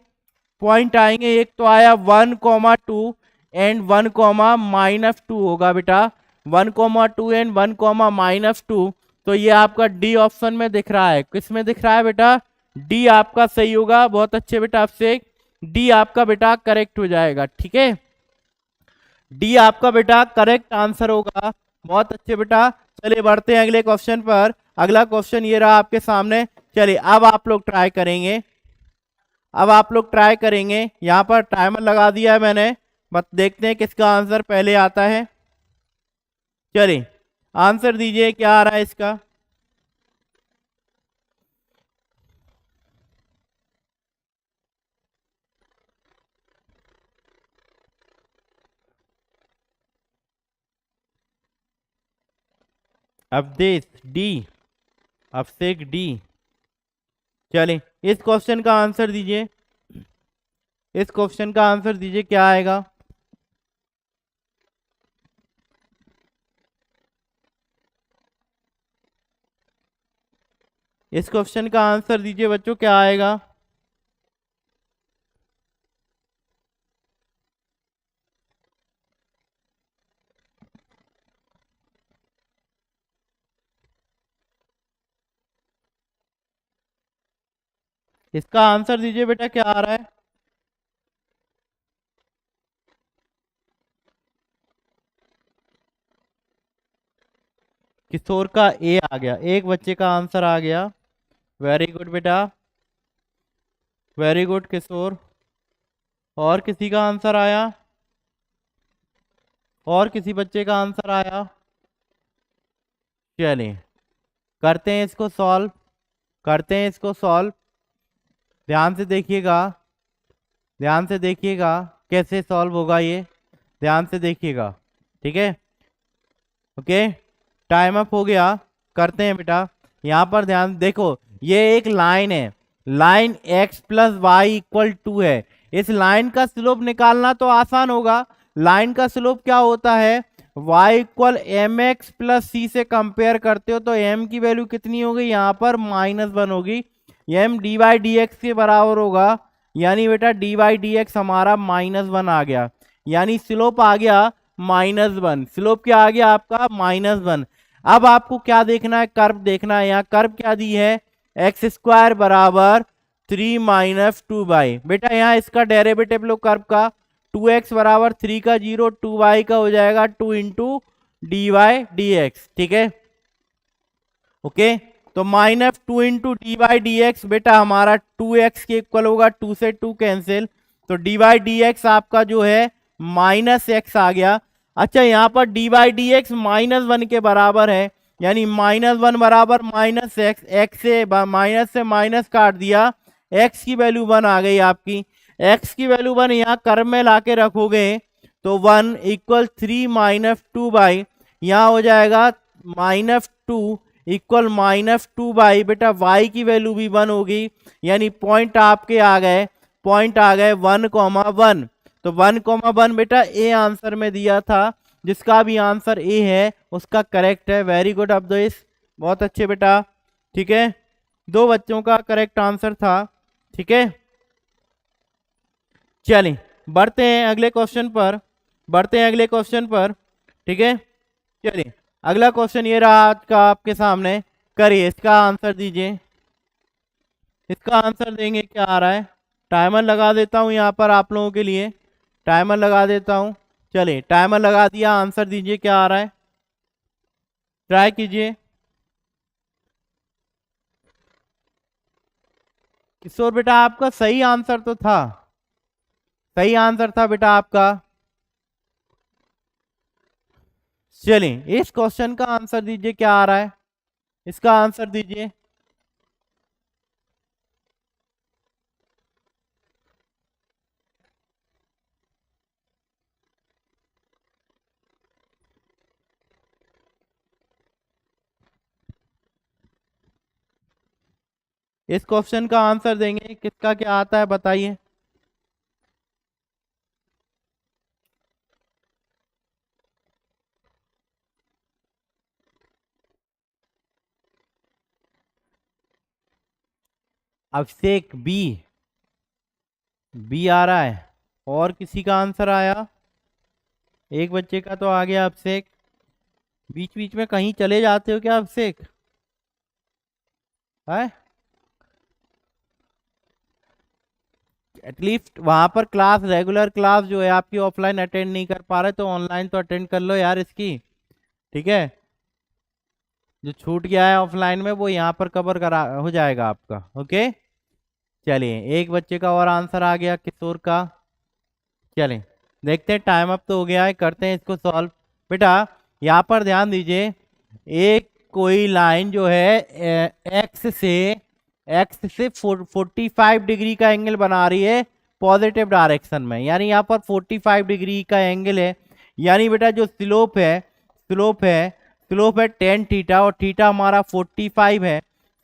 पॉइंट आएंगे, एक तो आया 1,2 एंड 1,-2 होगा बेटा, 1,2 एंड 1,-2। तो ये आपका डी ऑप्शन में दिख रहा है। किस में दिख रहा है बेटा, डी आपका सही होगा। बहुत अच्छे बेटा, आपसे डी आपका बेटा करेक्ट हो जाएगा। ठीक है, डी आपका बेटा करेक्ट आंसर होगा। बहुत अच्छे बेटा, चलिए बढ़ते हैं अगले क्वेश्चन पर। अगला क्वेश्चन ये रहा आपके सामने। चलिए अब आप लोग ट्राई करेंगे, अब आप लोग ट्राई करेंगे। यहां पर टाइमर लगा दिया है मैंने, बस देखते हैं किसका आंसर पहले आता है। चलिए आंसर दीजिए, क्या आ रहा है इसका। अवधेश डी, अभिषेक डी। चलिए इस क्वेश्चन का आंसर दीजिए, इस क्वेश्चन का आंसर दीजिए, क्या आएगा। इस क्वेश्चन का आंसर दीजिए बच्चों, क्या आएगा। इसका आंसर दीजिए बेटा, क्या आ रहा है। किशोर का ए आ गया, एक बच्चे का आंसर आ गया। वेरी गुड बेटा, वेरी गुड किशोर। और किसी का आंसर आया, और किसी बच्चे का आंसर आया। चलिए करते हैं इसको सॉल्व, करते हैं इसको सॉल्व। ध्यान से देखिएगा, ध्यान से देखिएगा कैसे सॉल्व होगा ये, ध्यान से देखिएगा। ठीक है, ओके टाइम अप हो गया। करते हैं बेटा, यहाँ पर ध्यान देखो, ये एक लाइन है, line x plus y equal 2 है। इस लाइन का स्लोप निकालना तो आसान होगा। लाइन का स्लोप क्या होता है, y equal m x plus c से कंपेयर करते हो तो m की वैल्यू कितनी होगी, यहाँ पर -1 होगी। m d y d x के बराबर होगा, यानी बेटा डी वाई डी एक्स हमारा -1 आ गया, यानी स्लोप आ गया -1। स्लोप क्या आ गया आपका, -1। अब आपको क्या देखना है, कर्व देखना है। यहाँ कर्व क्या दी है, एक्स स्क्वायर बराबर 3 माइनस 2y। बेटा यहाँ इसका डेरिवेटिव लो कर्व का, 2x बराबर 3 का 0, 2y का हो जाएगा 2 into d y d x. ठीक है, ओके तो -2 into d y d x बेटा हमारा 2x के इक्वल होगा, 2 से 2 कैंसिल, तो डी वाई डी एक्स आपका जो है -x आ गया। अच्छा यहाँ पर डी वाई डी एक्स -1 के बराबर है, यानी -1 बराबर -x, x से माइनस काट दिया, x की वैल्यू 1 आ गई आपकी। x की वैल्यू 1 यहाँ कर्व में लाके रखोगे तो 1 इक्वल 3 माइनस 2y, यहाँ हो जाएगा -2 इक्वल -2y। बेटा y की वैल्यू भी 1 होगी, यानी पॉइंट आपके आ गए, पॉइंट आ गए 1,1। तो 1,1 बेटा ए आंसर में दिया था, जिसका भी आंसर ए है उसका करेक्ट है। वेरी गुड अब्दुल, बहुत अच्छे बेटा। ठीक है, दो बच्चों का करेक्ट आंसर था। ठीक है, चलिए बढ़ते हैं अगले क्वेश्चन पर, बढ़ते हैं अगले क्वेश्चन पर। ठीक है, चलिए अगला क्वेश्चन ये रहा आज का आपके सामने, करिए इसका आंसर दीजिए। इसका आंसर देंगे, क्या आ रहा है। टाइमर लगा देता हूं यहाँ पर आप लोगों के लिए, टाइमर लगा देता हूं। चलिए टाइमर लगा दिया, आंसर दीजिए क्या आ रहा है, ट्राई कीजिए। किशोर बेटा आपका सही आंसर तो था, सही आंसर था बेटा आपका। चलिए इस क्वेश्चन का आंसर दीजिए, क्या आ रहा है, इसका आंसर दीजिए। इस क्वेश्चन का आंसर देंगे, किसका क्या आता है बताइए। अभिषेक बी, बी आ रहा है। और किसी का आंसर आया, एक बच्चे का तो आ गया अभिषेक। बीच बीच में कहीं चले जाते हो क्या अभिषेक, है एटलीस्ट वहां पर क्लास, रेगुलर क्लास जो है आपकी ऑफलाइन अटेंड नहीं कर पा रहे तो ऑनलाइन तो अटेंड कर लो यार इसकी। ठीक है, जो छूट गया है ऑफलाइन में वो यहाँ पर कवर करा हो जाएगा आपका। ओके, चलिए एक बच्चे का और आंसर आ गया किशोर का। चलिए देखते हैं, टाइम अप तो हो गया है, करते हैं इसको सॉल्व। बेटा यहाँ पर ध्यान दीजिए, एक कोई लाइन जो है एक्स से 45 डिग्री का एंगल बना रही है पॉजिटिव डायरेक्शन में, यानी यहाँ पर 45 डिग्री का एंगल है। यानी बेटा जो स्लोप है 10 थीटा और थीटा हमारा 45 है।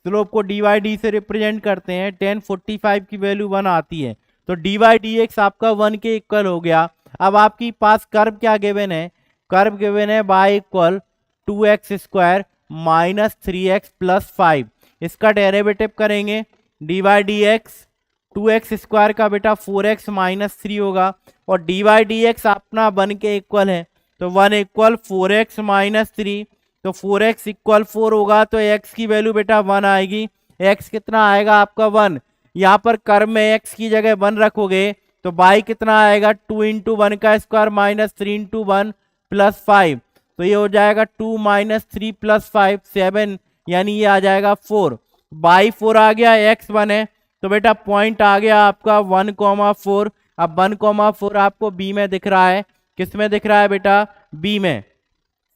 स्लोप को डी बाई डी से रिप्रेजेंट करते हैं, 10/45 की वैल्यू 1 आती है, तो डी बाई डी एक्स आपका 1 के इक्वल हो गया। अब आपके पास कर्व क्या गिवन है, कर्व गिवन है y equal 2x² minus 3x plus 5। इसका डेरिवेटिव करेंगे, D by d x 2x² का बेटा 4x माइनस 3 होगा, और डी बाई डी एक्स अपना 1 के इक्वल है, तो 1 इक्वल 4x माइनस 3, तो 4x इक्वल 4 होगा, तो x की वैल्यू बेटा 1 आएगी। x कितना आएगा आपका 1, यहाँ पर कर्व में x की जगह 1 रखोगे तो y कितना आएगा 2 इंटू 1 का स्क्वायर माइनस 3 इंटू 1 प्लस 5, तो ये हो जाएगा 2 माइनस 3 प्लस 5 7, यानी ये आ जाएगा 4। y 4 आ गया, x 1 है, तो बेटा पॉइंट आ गया आपका 1,4। अब 1,4 आपको बी में दिख रहा है, किस में दिख रहा है बेटा, बी में।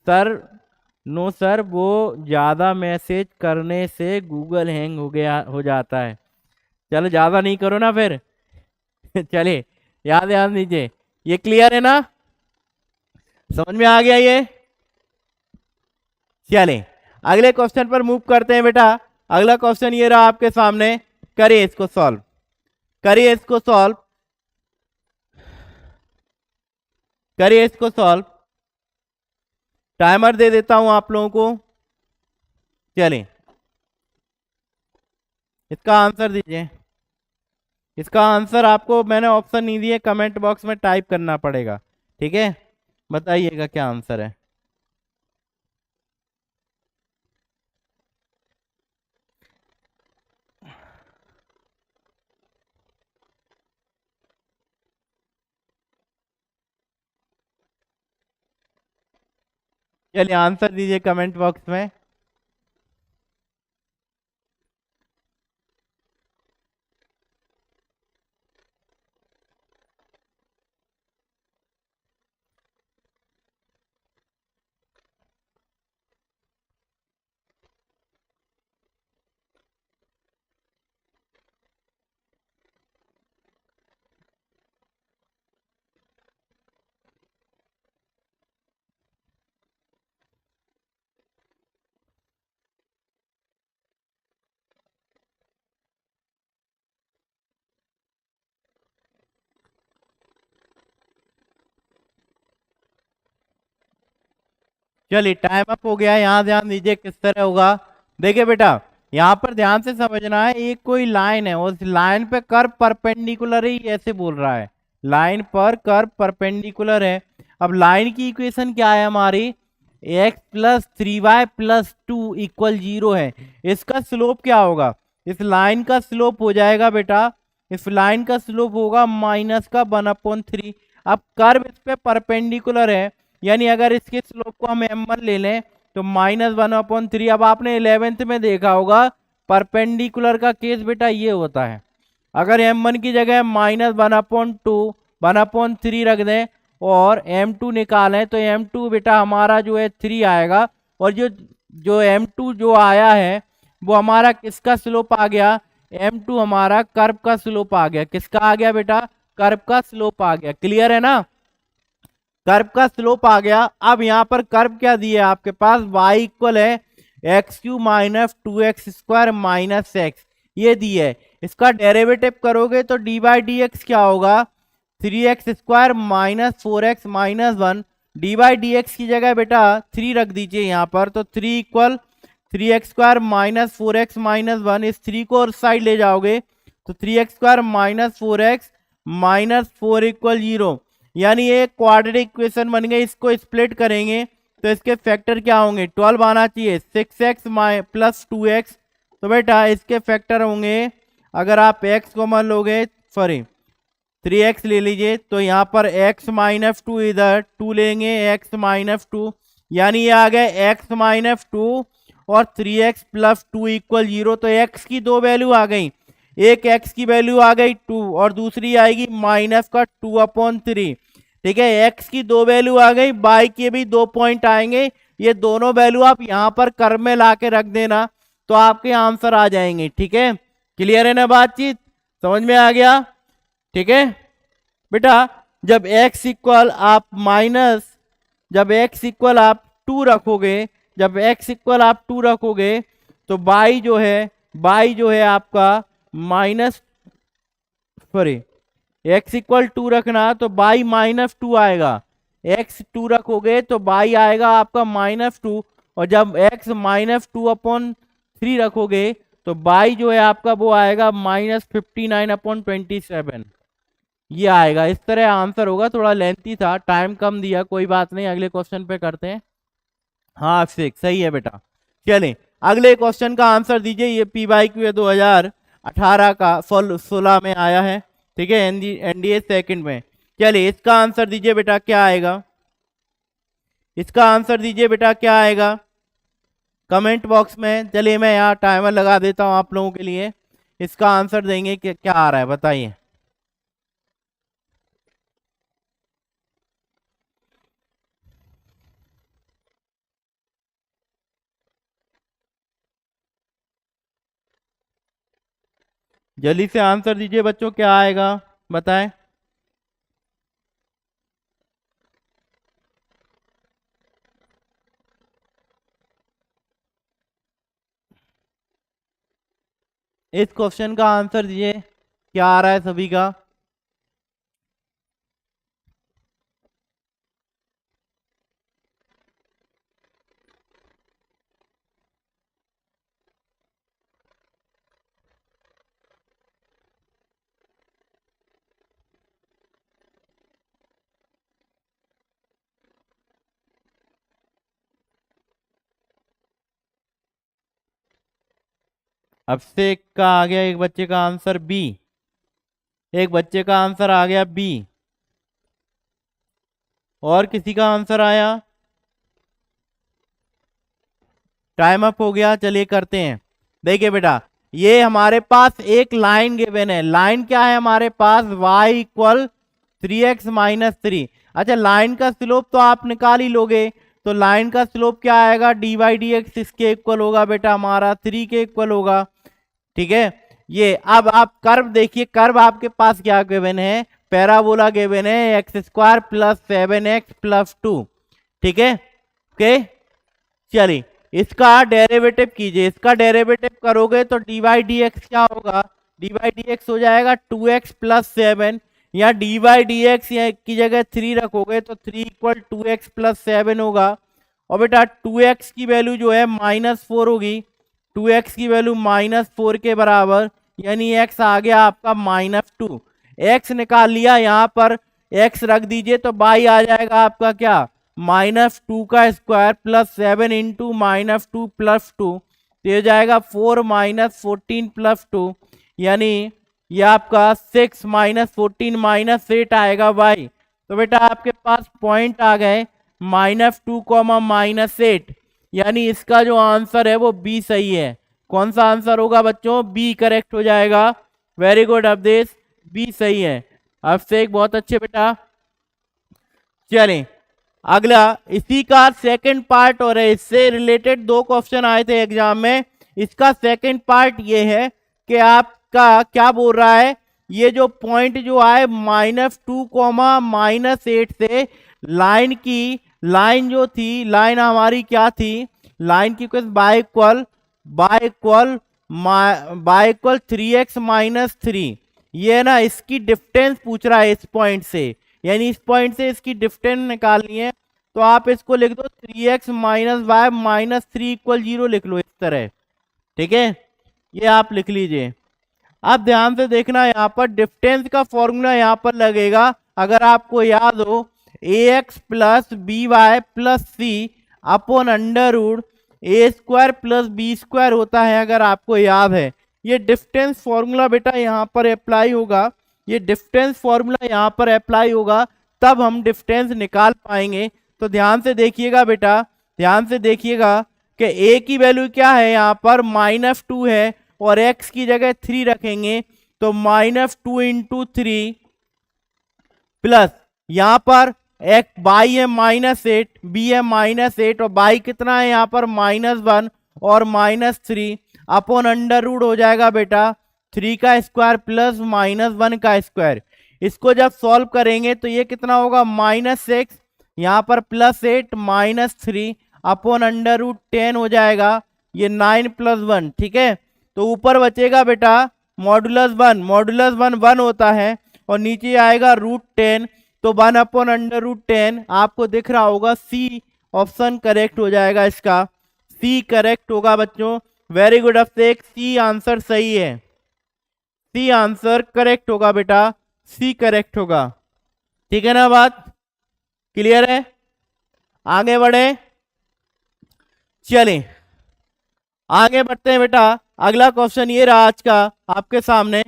सर नो सर, वो ज़्यादा मैसेज करने से गूगल हैंग हो जाता है। चलो ज़्यादा नहीं करो ना फिर चलिए याद दीजिए, ये क्लियर है ना, समझ में आ गया ये। चलिए अगले क्वेश्चन पर मूव करते हैं बेटा। अगला क्वेश्चन ये रहा आपके सामने, करिए इसको सॉल्व, करिए इसको सॉल्व, करिए इसको सॉल्व। टाइमर दे देता हूं आप लोगों को। चलिए इसका आंसर दीजिए। इसका आंसर आपको मैंने ऑप्शन नहीं दिए, कमेंट बॉक्स में टाइप करना पड़ेगा, ठीक है, बताइएगा क्या आंसर है। चलिए आंसर दीजिए कमेंट बॉक्स में। चलिए टाइम अप हो गया, यहाँ ध्यान दीजिए किस तरह होगा। देखिए बेटा यहाँ पर ध्यान से समझना है, एक कोई लाइन है, उस लाइन पे कर्व परपेंडिकुलर ही ऐसे बोल रहा है, लाइन पर कर्व परपेंडिकुलर है। अब लाइन की इक्वेशन क्या है हमारी, x plus 3y plus 2 equal 0 है। इसका स्लोप क्या होगा, इस लाइन का स्लोप हो जाएगा बेटा, इस लाइन का स्लोप होगा माइनस का 1/3। अब कर्व इस पे परपेंडिकुलर है, यानी अगर इसके स्लोप को हम m1 ले लें तो -1/3। अब आपने 11th में देखा होगा परपेंडिकुलर का केस बेटा ये होता है, अगर m1 की जगह -1/2 1/3 रख दें और m2 निकालें तो m2 बेटा हमारा जो है 3 आएगा, और जो m2 जो आया है वो हमारा किसका स्लोप आ गया, m2 हमारा कर्व का स्लोप आ गया। किसका आ गया बेटा, कर्व का स्लोप आ गया। क्लियर है ना, कर्व का स्लोप आ गया। अब यहाँ पर कर्व क्या दिए आपके पास, y इक्वल है x³ minus 2x² minus x, ये दिए है। इसका डेरिवेटिव करोगे तो डी बाई डी एक्स क्या होगा, 3x² minus 4x minus 1। D by d x की जगह बेटा 3 रख दीजिए यहाँ पर, तो 3 equal 3x² minus 4x minus 1। इस 3 को और साइड ले जाओगे तो 3x² minus 4x minus 4 equal 0, यानी ये क्वाड्रेटिक इक्वेशन बन गई। इसको स्प्लिट करेंगे तो इसके फैक्टर क्या होंगे, 12 आना चाहिए, 6x प्लस 2x, तो बेटा इसके फैक्टर होंगे, अगर आप x कॉमन लोगे, सॉरी 3x ले लीजिए, तो यहाँ पर x माइनस 2 इधर 2 लेंगे, x माइनस 2, यानी ये आ गया x माइनस 2 और 3x प्लस 2 इक्वल 0। तो x की दो वैल्यू आ गई, एक x की वैल्यू आ गई 2 और दूसरी आएगी माइनस का 2/3। ठीक है, x की दो वैल्यू आ गई, y के भी 2 पॉइंट आएंगे। ये दोनों वैल्यू आप यहां पर कर्व में ला के रख देना तो आपके आंसर आ जाएंगे। ठीक है, क्लियर है ना बातचीत, समझ में आ गया? ठीक है बेटा, जब x इक्वल आप माइनस, जब x इक्वल आप 2 रखोगे, जब x इक्वल आप 2 रखोगे तो y जो है आपका माइनस, सॉरी x इक्वल 2 रखना तो y -2 आएगा। x 2 रखोगे तो y आएगा आपका -2, और जब x -2/3 रखोगे तो y जो है आपका वो आएगा -59/27। ये आएगा, इस तरह आंसर होगा। थोड़ा लेंथी था, टाइम कम दिया, कोई बात नहीं, अगले क्वेश्चन पे करते हैं। हाँ सिक्स सही है बेटा। चलिए अगले क्वेश्चन का आंसर दीजिए। ये PYQ 2018 का 16 में आया है। ठीक है, एनडीए सेकंड में। चलिए इसका आंसर दीजिए बेटा, क्या आएगा? इसका आंसर दीजिए बेटा, क्या आएगा कमेंट बॉक्स में। चलिए मैं यहाँ टाइमर लगा देता हूँ आप लोगों के लिए। इसका आंसर देंगे कि क्या आ रहा है, बताइए। जल्दी से आंसर दीजिए बच्चों, क्या आएगा बताएं। इस क्वेश्चन का आंसर दीजिए, क्या आ रहा है सभी का। अब से एक का आ गया, एक बच्चे का आंसर बी, एक बच्चे का आंसर आ गया बी, और किसी का आंसर आया? टाइम अप हो गया। चलिए करते हैं। देखिए बेटा, ये हमारे पास एक लाइन गिवन है। लाइन क्या है हमारे पास? y equal 3x - 3। अच्छा, लाइन का स्लोप तो आप निकाल ही लोगे, तो लाइन का स्लोप क्या आएगा? dy/dx इसके इक्वल होगा बेटा हमारा 3 के इक्वल होगा। ठीक है, ये अब आप कर्व देखिए, कर्व आपके पास क्या गिवन है? पैराबोला गिवन है, x² + 7x + 2। ठीक है, ओके। चलिए इसका डेरिवेटिव कीजिए। इसका डेरिवेटिव करोगे तो dy/dx क्या होगा? dy/dx हो जाएगा 2x + 7, या dy/dx की जगह 3 रखोगे तो 3 = 2x + 7 होगा। और बेटा 2x की वैल्यू जो है -4 होगी, 2x की वैल्यू -4 के बराबर, यानी x आ गया आपका -2। x निकाल लिया, यहाँ पर x रख दीजिए तो y आ जाएगा आपका क्या? -2 का स्क्वायर प्लस 7 इंटू -2 + 2, तो ये जाएगा 4 - 14 + 2, यानी ये आपका 6 - 14 - 8 आएगा y। तो बेटा आपके पास पॉइंट आ गए -2, -8, यानी इसका जो आंसर है वो बी सही है। कौन सा आंसर होगा बच्चों? बी करेक्ट हो जाएगा। वेरी गुड अवधेश, बी सही है। अब से एक बहुत अच्छे बेटा। चलें अगला, इसी का सेकंड पार्ट, और इससे रिलेटेड 2 क्वेश्चन आए थे एग्जाम में। इसका सेकंड पार्ट ये है कि आपका क्या बोल रहा है, ये जो पॉइंट जो आए -2, -8 से लाइन जो थी, लाइन हमारी क्या थी? लाइन की बाय इक्वल 3x - 3। ये ना इसकी डिफरेंस पूछ रहा है इस पॉइंट से, यानी इस पॉइंट से इसकी डिफरेंस निकालनी है। तो आप इसको लिख दो 3x - y - 3 = 0 लिख लो इस तरह। ठीक है, ये आप लिख लीजिए। अब ध्यान से देखना, यहाँ पर डिफरेंस का फॉर्मूला यहाँ पर लगेगा। अगर आपको याद हो, ax + by + c upon √a² + b² होता है, अगर आपको याद है। ये डिफरेंस फॉर्मूला बेटा यहाँ पर अप्लाई होगा, ये डिफरेंस फॉर्मूला यहाँ पर अप्लाई होगा, तब हम डिफरेंस निकाल पाएंगे। तो ध्यान से देखिएगा बेटा, ध्यान से देखिएगा। कि a की वैल्यू क्या है, यहाँ पर -2 है और x की जगह 3 रखेंगे तो -2 × 3 प्लस यहां पर एक बाई है -8, बी है -8 और बाई कितना है यहाँ पर -1 और -3 अपॉन अंडर रूट हो जाएगा बेटा 3 का स्क्वायर प्लस -1 का स्क्वायर। इसको जब सॉल्व करेंगे तो ये कितना होगा -6 यहाँ पर +8 -3 अपॉन अंडर रूट 10 हो जाएगा, ये 9 + 1, ठीक है। तो ऊपर बचेगा बेटा मॉडुलस 1 1 होता है और नीचे आएगा √10, तो 1/√10 आपको दिख रहा होगा सी ऑप्शन करेक्ट हो जाएगा, इसका सी करेक्ट होगा बच्चों। वेरी गुड अभिषेक, सी आंसर सही है, सी आंसर करेक्ट होगा बेटा, सी करेक्ट होगा, ठीक है ना, बात क्लियर है। आगे बढ़े, चलिए आगे बढ़ते हैं बेटा। अगला क्वेश्चन ये रहा आज का आपके सामने।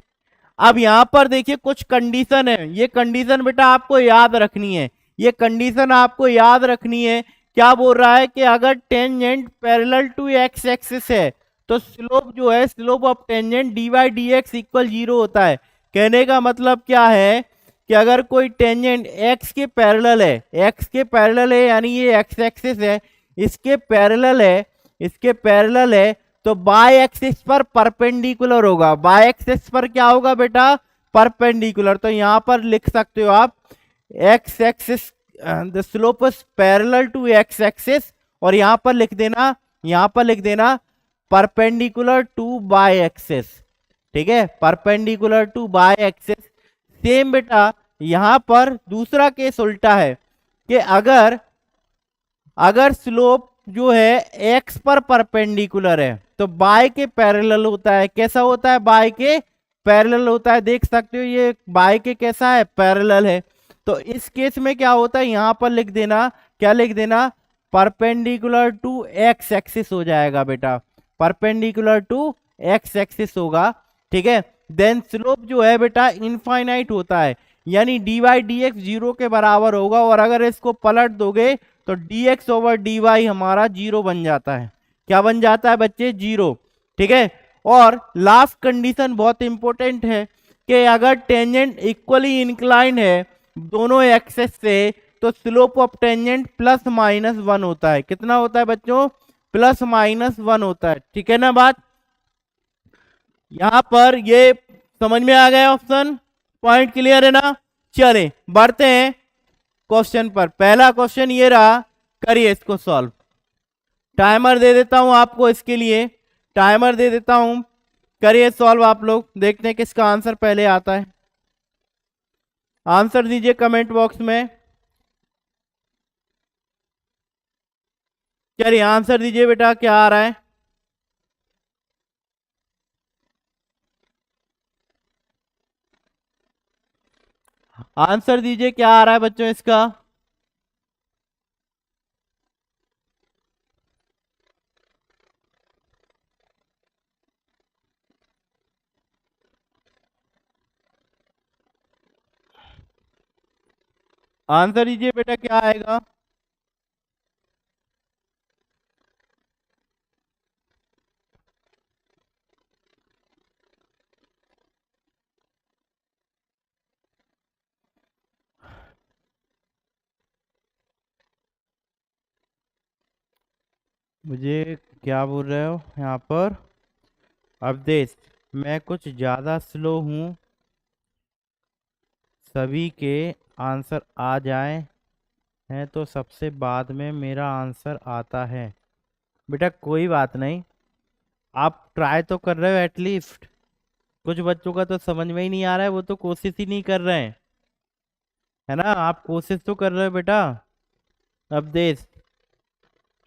अब यहां पर देखिए कुछ कंडीशन है, ये कंडीशन बेटा आपको याद रखनी है, ये कंडीशन आपको याद रखनी है। क्या बोल रहा है कि अगर tangent parallel to x axis है तो स्लोप जो है, स्लोप ऑफ टेंजेंट dy/dx = 0 होता है। कहने का मतलब क्या है कि अगर कोई टेंजेंट एक्स के पैरेलल है, एक्स के पैरेलल है यानी ये एक्स एक्सिस है, इसके पैरेलल है, इसके पैरेलल है तो बाय एक्सिस पर परपेंडिकुलर होगा। बाय एक्सिस पर क्या होगा बेटा, परपेंडिकुलर। तो यहां पर लिख सकते हो आप x axis the slope is parallel to x axis और यहां पर लिख देना, यहां पर लिख देना परपेंडिकुलर टू बाय एक्सिस, ठीक है, perpendicular to y axis. Same बेटा यहां पर दूसरा केस उल्टा है कि अगर स्लोप जो है एक्स पर परपेंडिकुलर है तो बाय के पैरेलल होता है। कैसा होता है, बाय के पैरेलल होता है, देख सकते हो ये बाय के कैसा है, पैरेलल है। तो इस केस में क्या होता है, यहां पर लिख देना, क्या लिख देना, परपेंडिकुलर टू एक्स एक्सिस हो जाएगा बेटा, परपेंडिकुलर टू एक्स एक्सिस होगा, ठीक है। देन स्लोप जो है बेटा इनफाइनाइट होता है, यानी dy/dx 0 के बराबर होगा और अगर इसको पलट दोगे तो dx/dy हमारा 0 बन जाता है। क्या बन जाता है बच्चे, 0, ठीक है। और लास्ट कंडीशन बहुत इंपॉर्टेंट है कि अगर टेंजेंट इक्वली इंक्लाइंड है दोनों एक्सेस से तो स्लोप ऑफ टेंजेंट +-1 होता है। कितना होता है बच्चों, +-1 होता है, ठीक है ना बात। यहां पर ये समझ में आ गया ऑप्शन, पॉइंट क्लियर है ना। चले बढ़ते हैं क्वेश्चन पर। पहला क्वेश्चन ये रहा, करिए इसको सॉल्व। टाइमर दे देता हूं आपको, इसके लिए टाइमर दे देता हूं, करिए सॉल्व आप लोग, देखते हैं किसका आंसर पहले आता है। आंसर दीजिए कमेंट बॉक्स में, चलिए आंसर दीजिए बेटा, क्या आ रहा है। आंसर दीजिए क्या आ रहा है बच्चों इसका। आंसर दीजिए बेटा क्या आएगा। मुझे क्या बोल रहे हो यहाँ पर, अवधेश मैं कुछ ज़्यादा स्लो हूँ, सभी के आंसर आ जाए हैं तो सबसे बाद में मेरा आंसर आता है। बेटा कोई बात नहीं, आप ट्राई तो कर रहे हो एटलीस्ट। कुछ बच्चों का तो समझ में ही नहीं आ रहा है, वो तो कोशिश ही नहीं कर रहे हैं, है ना। आप कोशिश तो कर रहे हो बेटा अवधेश,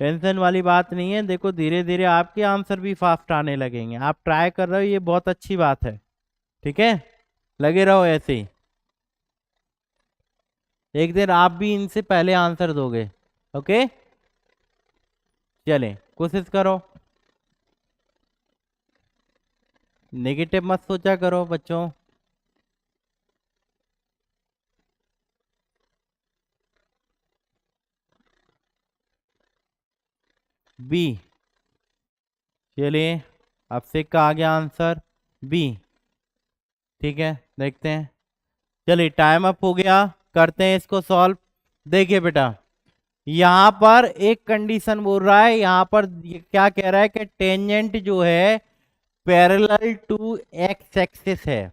टेंशन वाली बात नहीं है। देखो धीरे धीरे आपके आंसर भी फास्ट आने लगेंगे, आप ट्राई कर रहे हो, ये बहुत अच्छी बात है, ठीक है। लगे रहो ऐसे ही, एक दिन आप भी इनसे पहले आंसर दोगे, ओके। चलें कोशिश करो, नेगेटिव मत सोचा करो बच्चों। बी, चलिए अब से का आ गया आंसर बी। ठीक है देखते हैं। चलिए टाइम अप हो गया, करते हैं इसको सॉल्व। देखिए बेटा यहाँ पर एक कंडीशन बोल रहा है, यहाँ पर ये क्या कह रहा है कि टेंजेंट जो है पैरेलल टू एक्स एक्सिस है।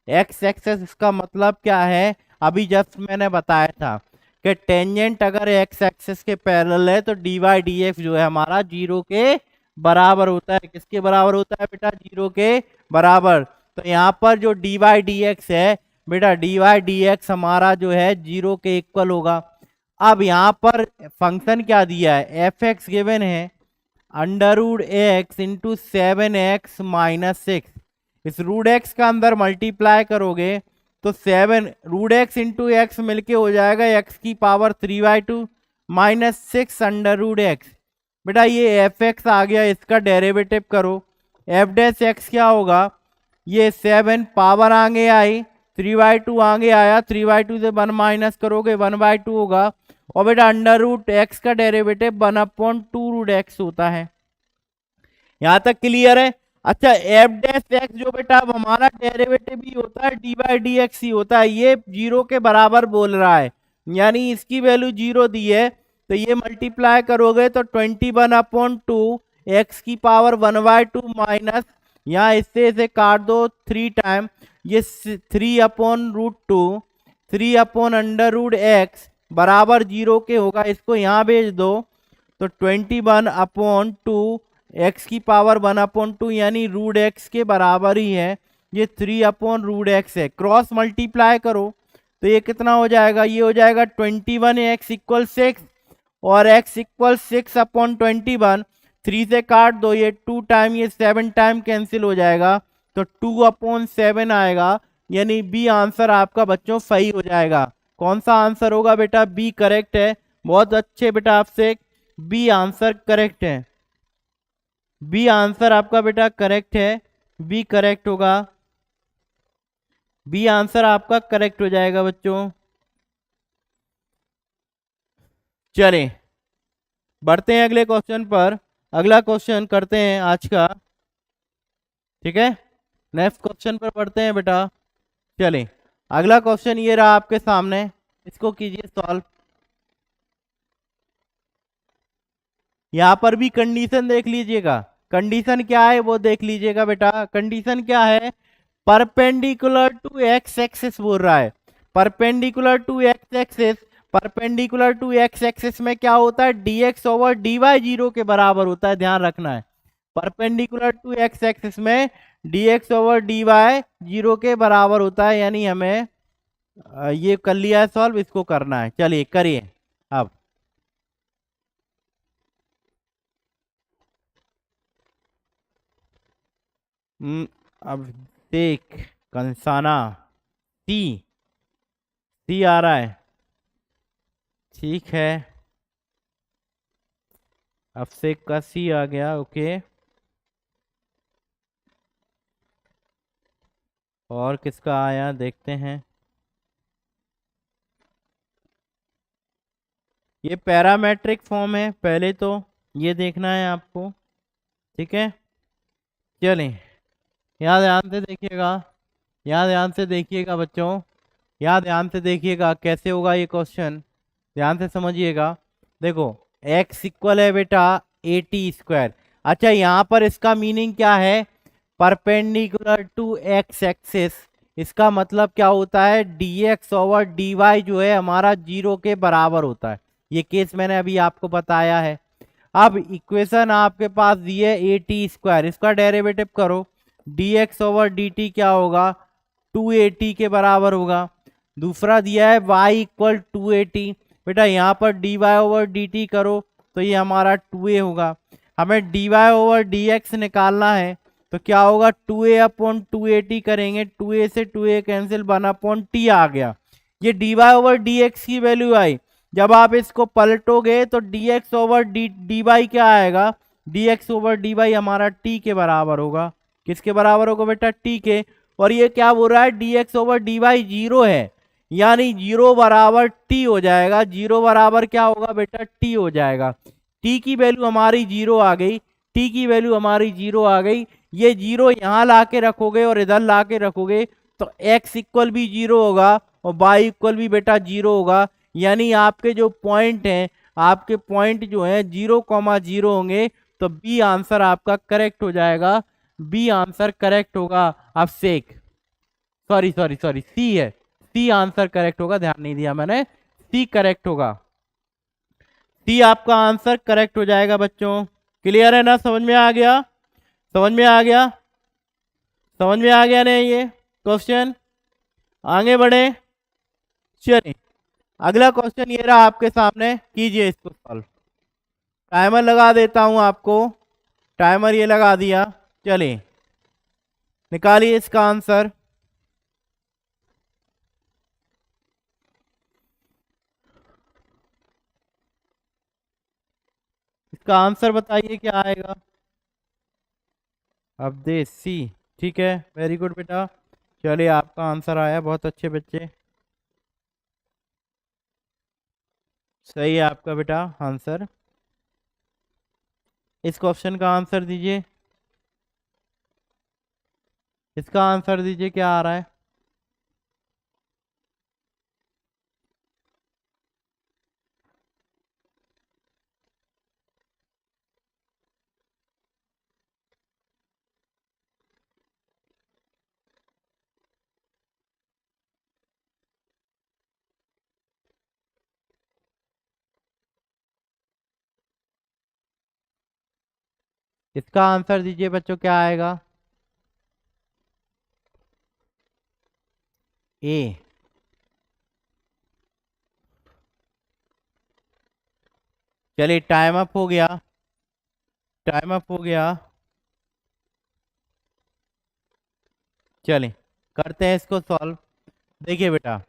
एक्स एक्सिस इसका मतलब क्या है, अभी जस्ट मैंने बताया था कि टेंजेंट अगर एक्स एक्सिस के पैरेलल है तो डी वाई डी एक्स जो है हमारा 0 के बराबर होता है। किसके बराबर होता है बेटा, 0 के बराबर। तो यहाँ पर जो डी वाई डी एक्स है बेटा, डी वाई डी एक्स हमारा जो है 0 के इक्वल होगा। अब यहाँ पर फंक्शन क्या दिया है, एफ एक्स गिवन है under root x into 7x minus 6। इस रूट एक्स का अंदर मल्टीप्लाई करोगे तो 7 रूट एक्स इंटू एक्स मिलके हो जाएगा x की power 3/2 minus 6 under root x. बेटा ये एफ एक्स आ गया, इसका डेरिवेटिव करो। एफ डैश एक्स क्या होगा, ये 7 पावर आगे आई 3/2 आगे आया, 3/2 से 1 माइनस करोगे 1/2 होगा। और बेटा अंडर रूट एक्स का डेरिवेटिव 1/2 रूट एक्स होता है। यहां तक क्लियर है। अच्छा एफ डैश एक्स जो बेटा अब हमारा डेरिवेटिव भी होता है डी बाई डी एक्स ही होता है, ये 0 के बराबर बोल रहा है, यानी इसकी वैल्यू 0 दी है तो ये मल्टीप्लाई करोगे तो 21/2 एक्स की पावर 1/2 माइनस, यहाँ इससे इसे काट दो 3 टाइम, ये 3/√2 3 अंडर रूट एक्स बराबर 0 के होगा। इसको यहाँ भेज दो तो 21/2 एक्स की पावर 1/2 यानी रूट एक्स के बराबर ही है। ये 3/√x है, क्रॉस मल्टीप्लाई करो तो ये कितना हो जाएगा, ये हो जाएगा 21x इक्वल 6 और x इक्वल 6/21। 3 से काट दो, ये 2 टाइम ये 7 टाइम कैंसिल हो जाएगा तो 2/7 आएगा, यानी बी आंसर आपका बच्चों सही हो जाएगा। कौन सा आंसर होगा बेटा, बी करेक्ट है। बहुत अच्छे बेटा आपसे, बी आंसर करेक्ट है, बी आंसर आपका बेटा करेक्ट है, बी करेक्ट होगा, बी आंसर आपका करेक्ट हो जाएगा बच्चों। चलें बढ़ते हैं अगले क्वेश्चन पर। अगला क्वेश्चन करते हैं आज का, ठीक है, नेक्स्ट क्वेश्चन पर बढ़ते हैं बेटा। चलें अगला क्वेश्चन ये रहा आपके सामने, इसको कीजिए सॉल्व। यहां पर भी कंडीशन देख लीजिएगा, कंडीशन क्या है वो देख लीजिएगा बेटा। कंडीशन क्या है, परपेंडिकुलर टू एक्स एक्सिस बोल रहा है, perpendicular to x axis. Perpendicular to x axis में क्या होता है, dx ओवर dy 0 के बराबर होता है, ध्यान रखना है। परपेंडिकुलर टू एक्स एक्सिस में dx ओवर dy 0 के बराबर होता है, यानी हमें ये कर लिया है सॉल्व, इसको करना है। चलिए करिए अब। अब देख कंसाना सी, सी आ रहा है, ठीक है, अब से का सी आ गया, ओके। और किसका आया देखते हैं, ये पैरामेट्रिक फॉर्म है, पहले तो ये देखना है आपको, ठीक है। चलें यहाँ ध्यान से देखिएगा, यहाँ ध्यान से देखिएगा बच्चों, यहाँ ध्यान से देखिएगा कैसे होगा ये क्वेश्चन, ध्यान से समझिएगा। देखो x इक्वल है बेटा AT²। अच्छा यहाँ पर इसका मीनिंग क्या है, परपेंडिकुलर टू एक्स एक्सिस, इसका मतलब क्या होता है, dx ओवर dy जो है हमारा 0 के बराबर होता है। ये केस मैंने अभी आपको बताया है। अब इक्वेशन आपके दिए दी है AT², इसका डेरिवेटिव करो, dx ओवर dt क्या होगा, 2AT के बराबर होगा। दूसरा दिया है y इक्वल 2AT, बेटा यहाँ पर dy ओवर dt करो तो ये हमारा 2a होगा। हमें dy ओवर dx निकालना है तो क्या होगा, 2a/2at करेंगे, 2a से 2a कैंसिल, 1/t आ गया। ये dy ओवर dx की वैल्यू आई, जब आप इसको पलटोगे तो dx ओवर dy क्या आएगा, dx ओवर dy हमारा t के बराबर होगा। किसके बराबर होगा बेटा, t के। और ये क्या बोल रहा है, dx ओवर dy 0 है, यानी 0 बराबर t हो जाएगा। 0 बराबर क्या होगा बेटा, t हो जाएगा। t की वैल्यू हमारी 0 आ गई, टी की वैल्यू हमारी 0 आ गई। ये 0 यहाँ ला के रखोगे और इधर ला के रखोगे तो x इक्वल भी 0 होगा और y इक्वल भी बेटा 0 होगा। यानी आपके जो पॉइंट हैं, आपके पॉइंट जो है 0,0 होंगे, तो बी आंसर आपका करेक्ट हो जाएगा। बी आंसर करेक्ट होगा। अब सेक सॉरी सॉरी सॉरी सी है, सी आंसर करेक्ट होगा, ध्यान नहीं दिया मैंने, सी करेक्ट होगा। सी आपका आंसर करेक्ट हो जाएगा बच्चों। क्लियर है ना, समझ में आ गया, समझ में आ गया, समझ में आ गया नहीं ये क्वेश्चन। आगे बढ़े, चलिए अगला क्वेश्चन ये रहा आपके सामने, कीजिए इसको सॉल्व। टाइमर लगा देता हूं आपको, टाइमर ये लगा दिया। चलिए निकालिए इसका आंसर। इसका आंसर बताइए क्या आएगा। अब दे सी, ठीक है, वेरी गुड बेटा। चलिए आपका आंसर आया, बहुत अच्छे बच्चे, सही है आपका बेटा आंसर। इस क्वेश्चन का आंसर दीजिए, इसका आंसर दीजिए क्या आ रहा है। इसका आंसर दीजिए बच्चों, क्या आएगा। ए, चलिए टाइम अप हो गया, टाइम अप हो गया। चलिए करते हैं इसको सॉल्व। देखिए बेटा,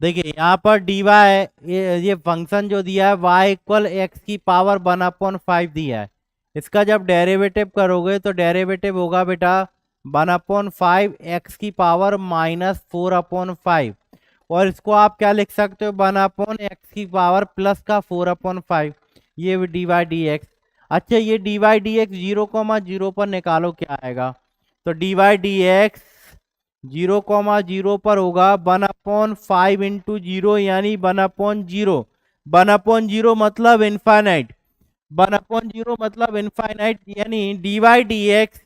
देखिए यहाँ पर डी वाई, ये फंक्शन जो दिया है y इक्वल एक्स की पावर 1/5 दिया है। इसका जब डेरिवेटिव करोगे तो डेरिवेटिव होगा बेटा 1/5 एक्स की पावर -4/5। और इसको आप क्या लिख सकते हो, 1/x की पावर प्लस का 4/5, ये डी वाई डी एक्स। अच्छा ये डी वाई डी एक्स 0,0 पर निकालो क्या आएगा। तो डी वाई डी एक्स 0,0 पर होगा 1/5 इंटू 0 यानी 1/0। 1/0 मतलब इनफाइनाइट, 1/0 मतलब इनफाइनाइट, यानी d y d x,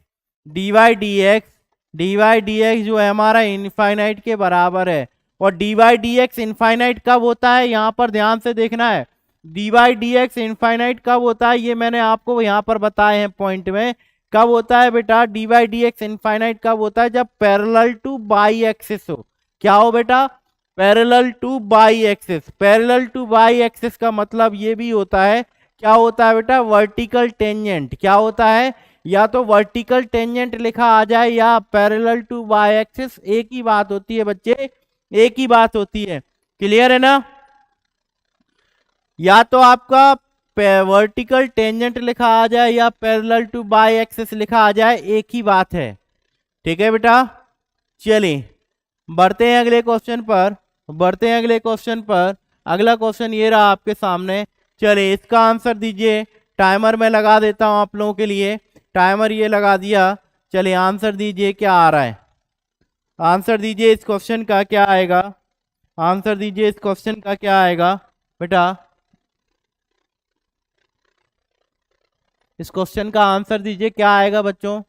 d y d x, d y d x जो है हमारा इनफाइनाइट के बराबर है। और d y d x infinite कब होता है, यहाँ पर ध्यान से देखना है। D y d x infinite कब होता है, ये मैंने आपको यहाँ पर बताए हैं पॉइंट में। कब होता है बेटा d y d x infinite, कब होता है, जब पैरेलल टू बाई एक्सिस हो। क्या हो बेटा, parallel two by axis. Parallel two by axis का मतलब ये भी होता है, क्या होता है बेटा, वर्टिकल टेंजेंट। क्या होता है, या तो वर्टिकल टेंजेंट लिखा आ जाए या पैरेलल टू बाई एक्सिस, एक ही बात होती है बच्चे, एक ही बात होती है। क्लियर है ना, या तो आपका वर्टिकल टेंजेंट लिखा आ जाए या पैरेलल टू बाई एक्सिस लिखा आ जाए, एक ही बात है। ठीक है बेटा, चलिए बढ़ते हैं अगले क्वेश्चन पर, बढ़ते हैं अगले क्वेश्चन पर। अगला क्वेश्चन ये रहा आपके सामने। चलिए इसका आंसर दीजिए। टाइमर मैं लगा देता हूं आप लोगों के लिए, टाइमर ये लगा दिया। चलिए आंसर दीजिए क्या आ रहा है, आंसर दीजिए इस क्वेश्चन का क्या आएगा, आंसर दीजिए इस क्वेश्चन का क्या आएगा बेटा। इस क्वेश्चन का आंसर दीजिए क्या आएगा बच्चों।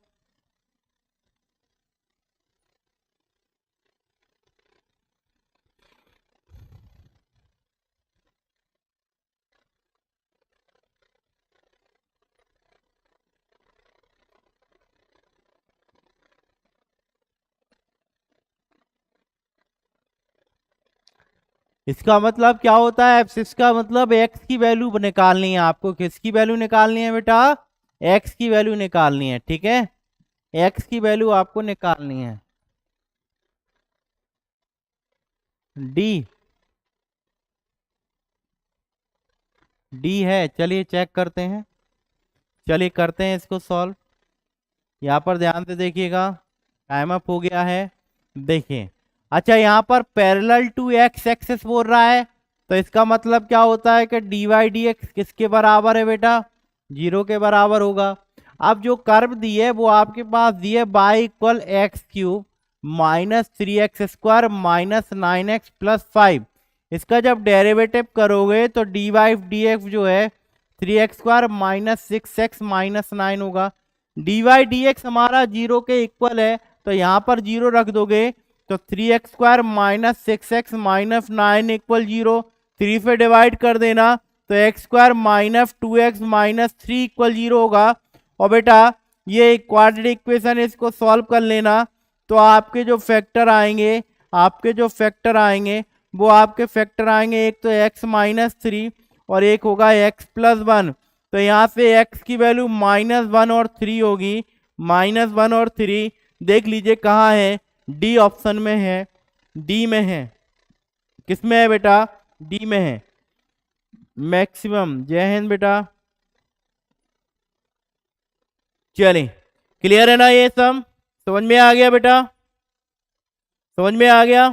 इसका मतलब क्या होता है, एब्सिस का मतलब एक्स की वैल्यू निकालनी है आपको। किसकी वैल्यू निकालनी है बेटा, एक्स की वैल्यू निकालनी है। ठीक है, एक्स की वैल्यू आपको निकालनी है। डी, डी है, चलिए चेक करते हैं, चलिए करते हैं इसको सॉल्व। यहाँ पर ध्यान से देखिएगा, टाइम अप हो गया है। देखिए अच्छा यहाँ पर पैरेलल टू एक्स एक्सिस बोल रहा है, तो इसका मतलब क्या होता है कि डी वाई डी एक्स किसके बराबर है बेटा, जीरो के बराबर होगा। अब जो कर्व दी है वो आपके पास दी है y equal x cube minus 3x² minus 9x plus 5। इसका जब डेरिवेटिव करोगे तो dy dx जो है 3x² माइनस 6x माइनस 9 होगा। dy dx हमारा जीरो के इक्वल है, तो यहाँ पर जीरो रख दोगे तो 3x² minus 6x minus 9 equal zero. 3 से डिवाइड कर देना तो x² minus 2x minus 3 equal zero होगा। और बेटा ये क्वाड्रेटिक इक्वेशन, इसको सॉल्व कर लेना तो आपके जो फैक्टर आएंगे, वो आपके फैक्टर आएंगे, एक तो x माइनस 3 और एक होगा x प्लस 1। तो यहाँ से x की वैल्यू -1 और 3 होगी, -1 और 3 देख लीजिए कहाँ है, डी ऑप्शन में है, डी में है। किस में है बेटा? डी में है, मैक्सिमम। जय हिंद बेटा। चलिए, क्लियर है ना? ये सब समझ में आ गया बेटा? समझ में आ गया?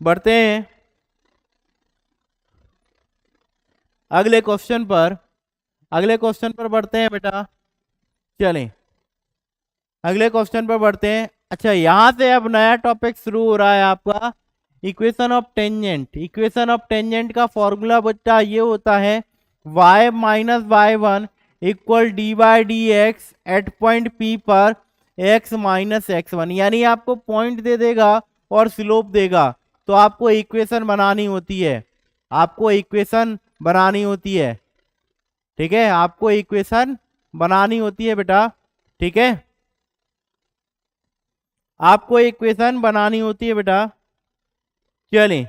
बढ़ते हैं अगले क्वेश्चन पर। बढ़ते हैं बेटा। चलें अगले क्वेश्चन पर बढ़ते हैं। अच्छा, यहां से अब नया टॉपिक शुरू हो रहा है आपका, equation of tangent. Equation of tangent का फॉर्मूला बेटा ये होता है y minus y1 equal d by d x at point P पर x माइनस x1। यानी आपको पॉइंट दे देगा और स्लोप देगा, तो आपको इक्वेशन बनानी होती है, ठीक है, आपको इक्वेशन बनानी होती है बेटा, ठीक है, आपको इक्वेशन बनानी होती है बेटा। चलिए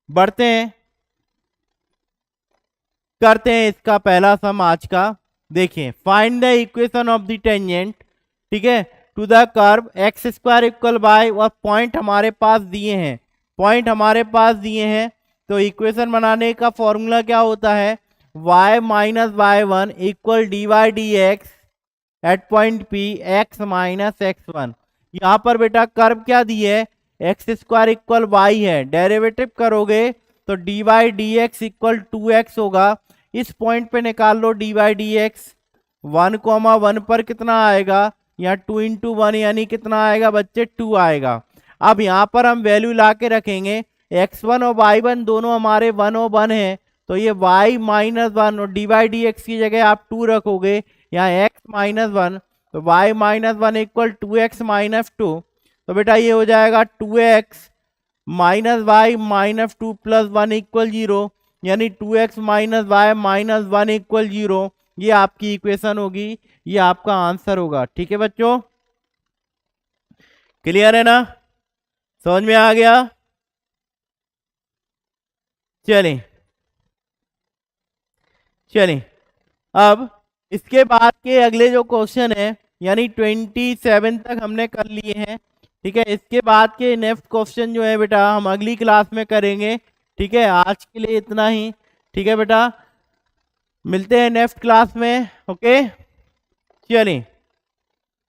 बढ़ते हैं, करते हैं इसका पहला सम आज का। देखिए, find the equation of the tangent, ठीक है, to the curve x² equal y, और पॉइंट हमारे पास दिए हैं, तो इक्वेशन बनाने का फॉर्मूला क्या होता है, y minus y1 equal d y d x at point P x minus x1। यहाँ पर बेटा कर्व क्या दी है, x² इक्वल y है, डेरिवेटिव करोगे तो d y d x equal 2x होगा। इस पॉइंट पे निकाल लो डी वाई डी एक्स, 1,1 पर कितना आएगा, यहाँ 2 इंटू 1 यानी कितना आएगा बच्चे, 2 आएगा। अब यहाँ पर हम वैल्यू ला के रखेंगे, x1 और y1 दोनों हमारे 1 और 1 है, तो ये y माइनस 1 और डी वाई डी एक्स की जगह आप 2 रखोगे, यहाँ x माइनस 1, तो y minus 1 equal 2x minus 2। तो बेटा ये हो जाएगा 2x minus y minus 2 plus 1 equal 0, यानी 2x minus y minus 1 equal 0। ये आपकी इक्वेशन होगी, ये आपका आंसर होगा। ठीक है बच्चों, क्लियर है ना? समझ में आ गया? चलें अब इसके बाद के अगले जो क्वेश्चन है, यानी 27 तक हमने कर लिए हैं, ठीक है। इसके बाद के नेक्स्ट क्वेश्चन जो है बेटा हम अगली क्लास में करेंगे, ठीक है। आज के लिए इतना ही, ठीक है बेटा, मिलते हैं नेक्स्ट क्लास में। ओके, चलिए,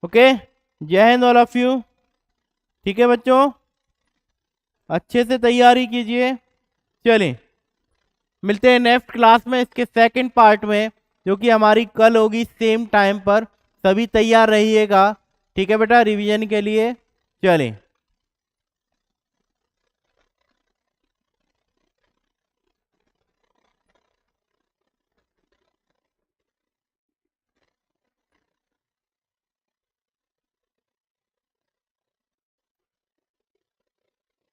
ओके, जय हिंद ऑल ऑफ यू। ठीक है बच्चों, अच्छे से तैयारी कीजिए। चलिए मिलते हैं नेक्स्ट क्लास में, इसके सेकंड पार्ट में, जो कि हमारी कल होगी सेम टाइम पर। सभी तैयार रहिएगा, ठीक है बेटा, रिवीजन के लिए। चलें।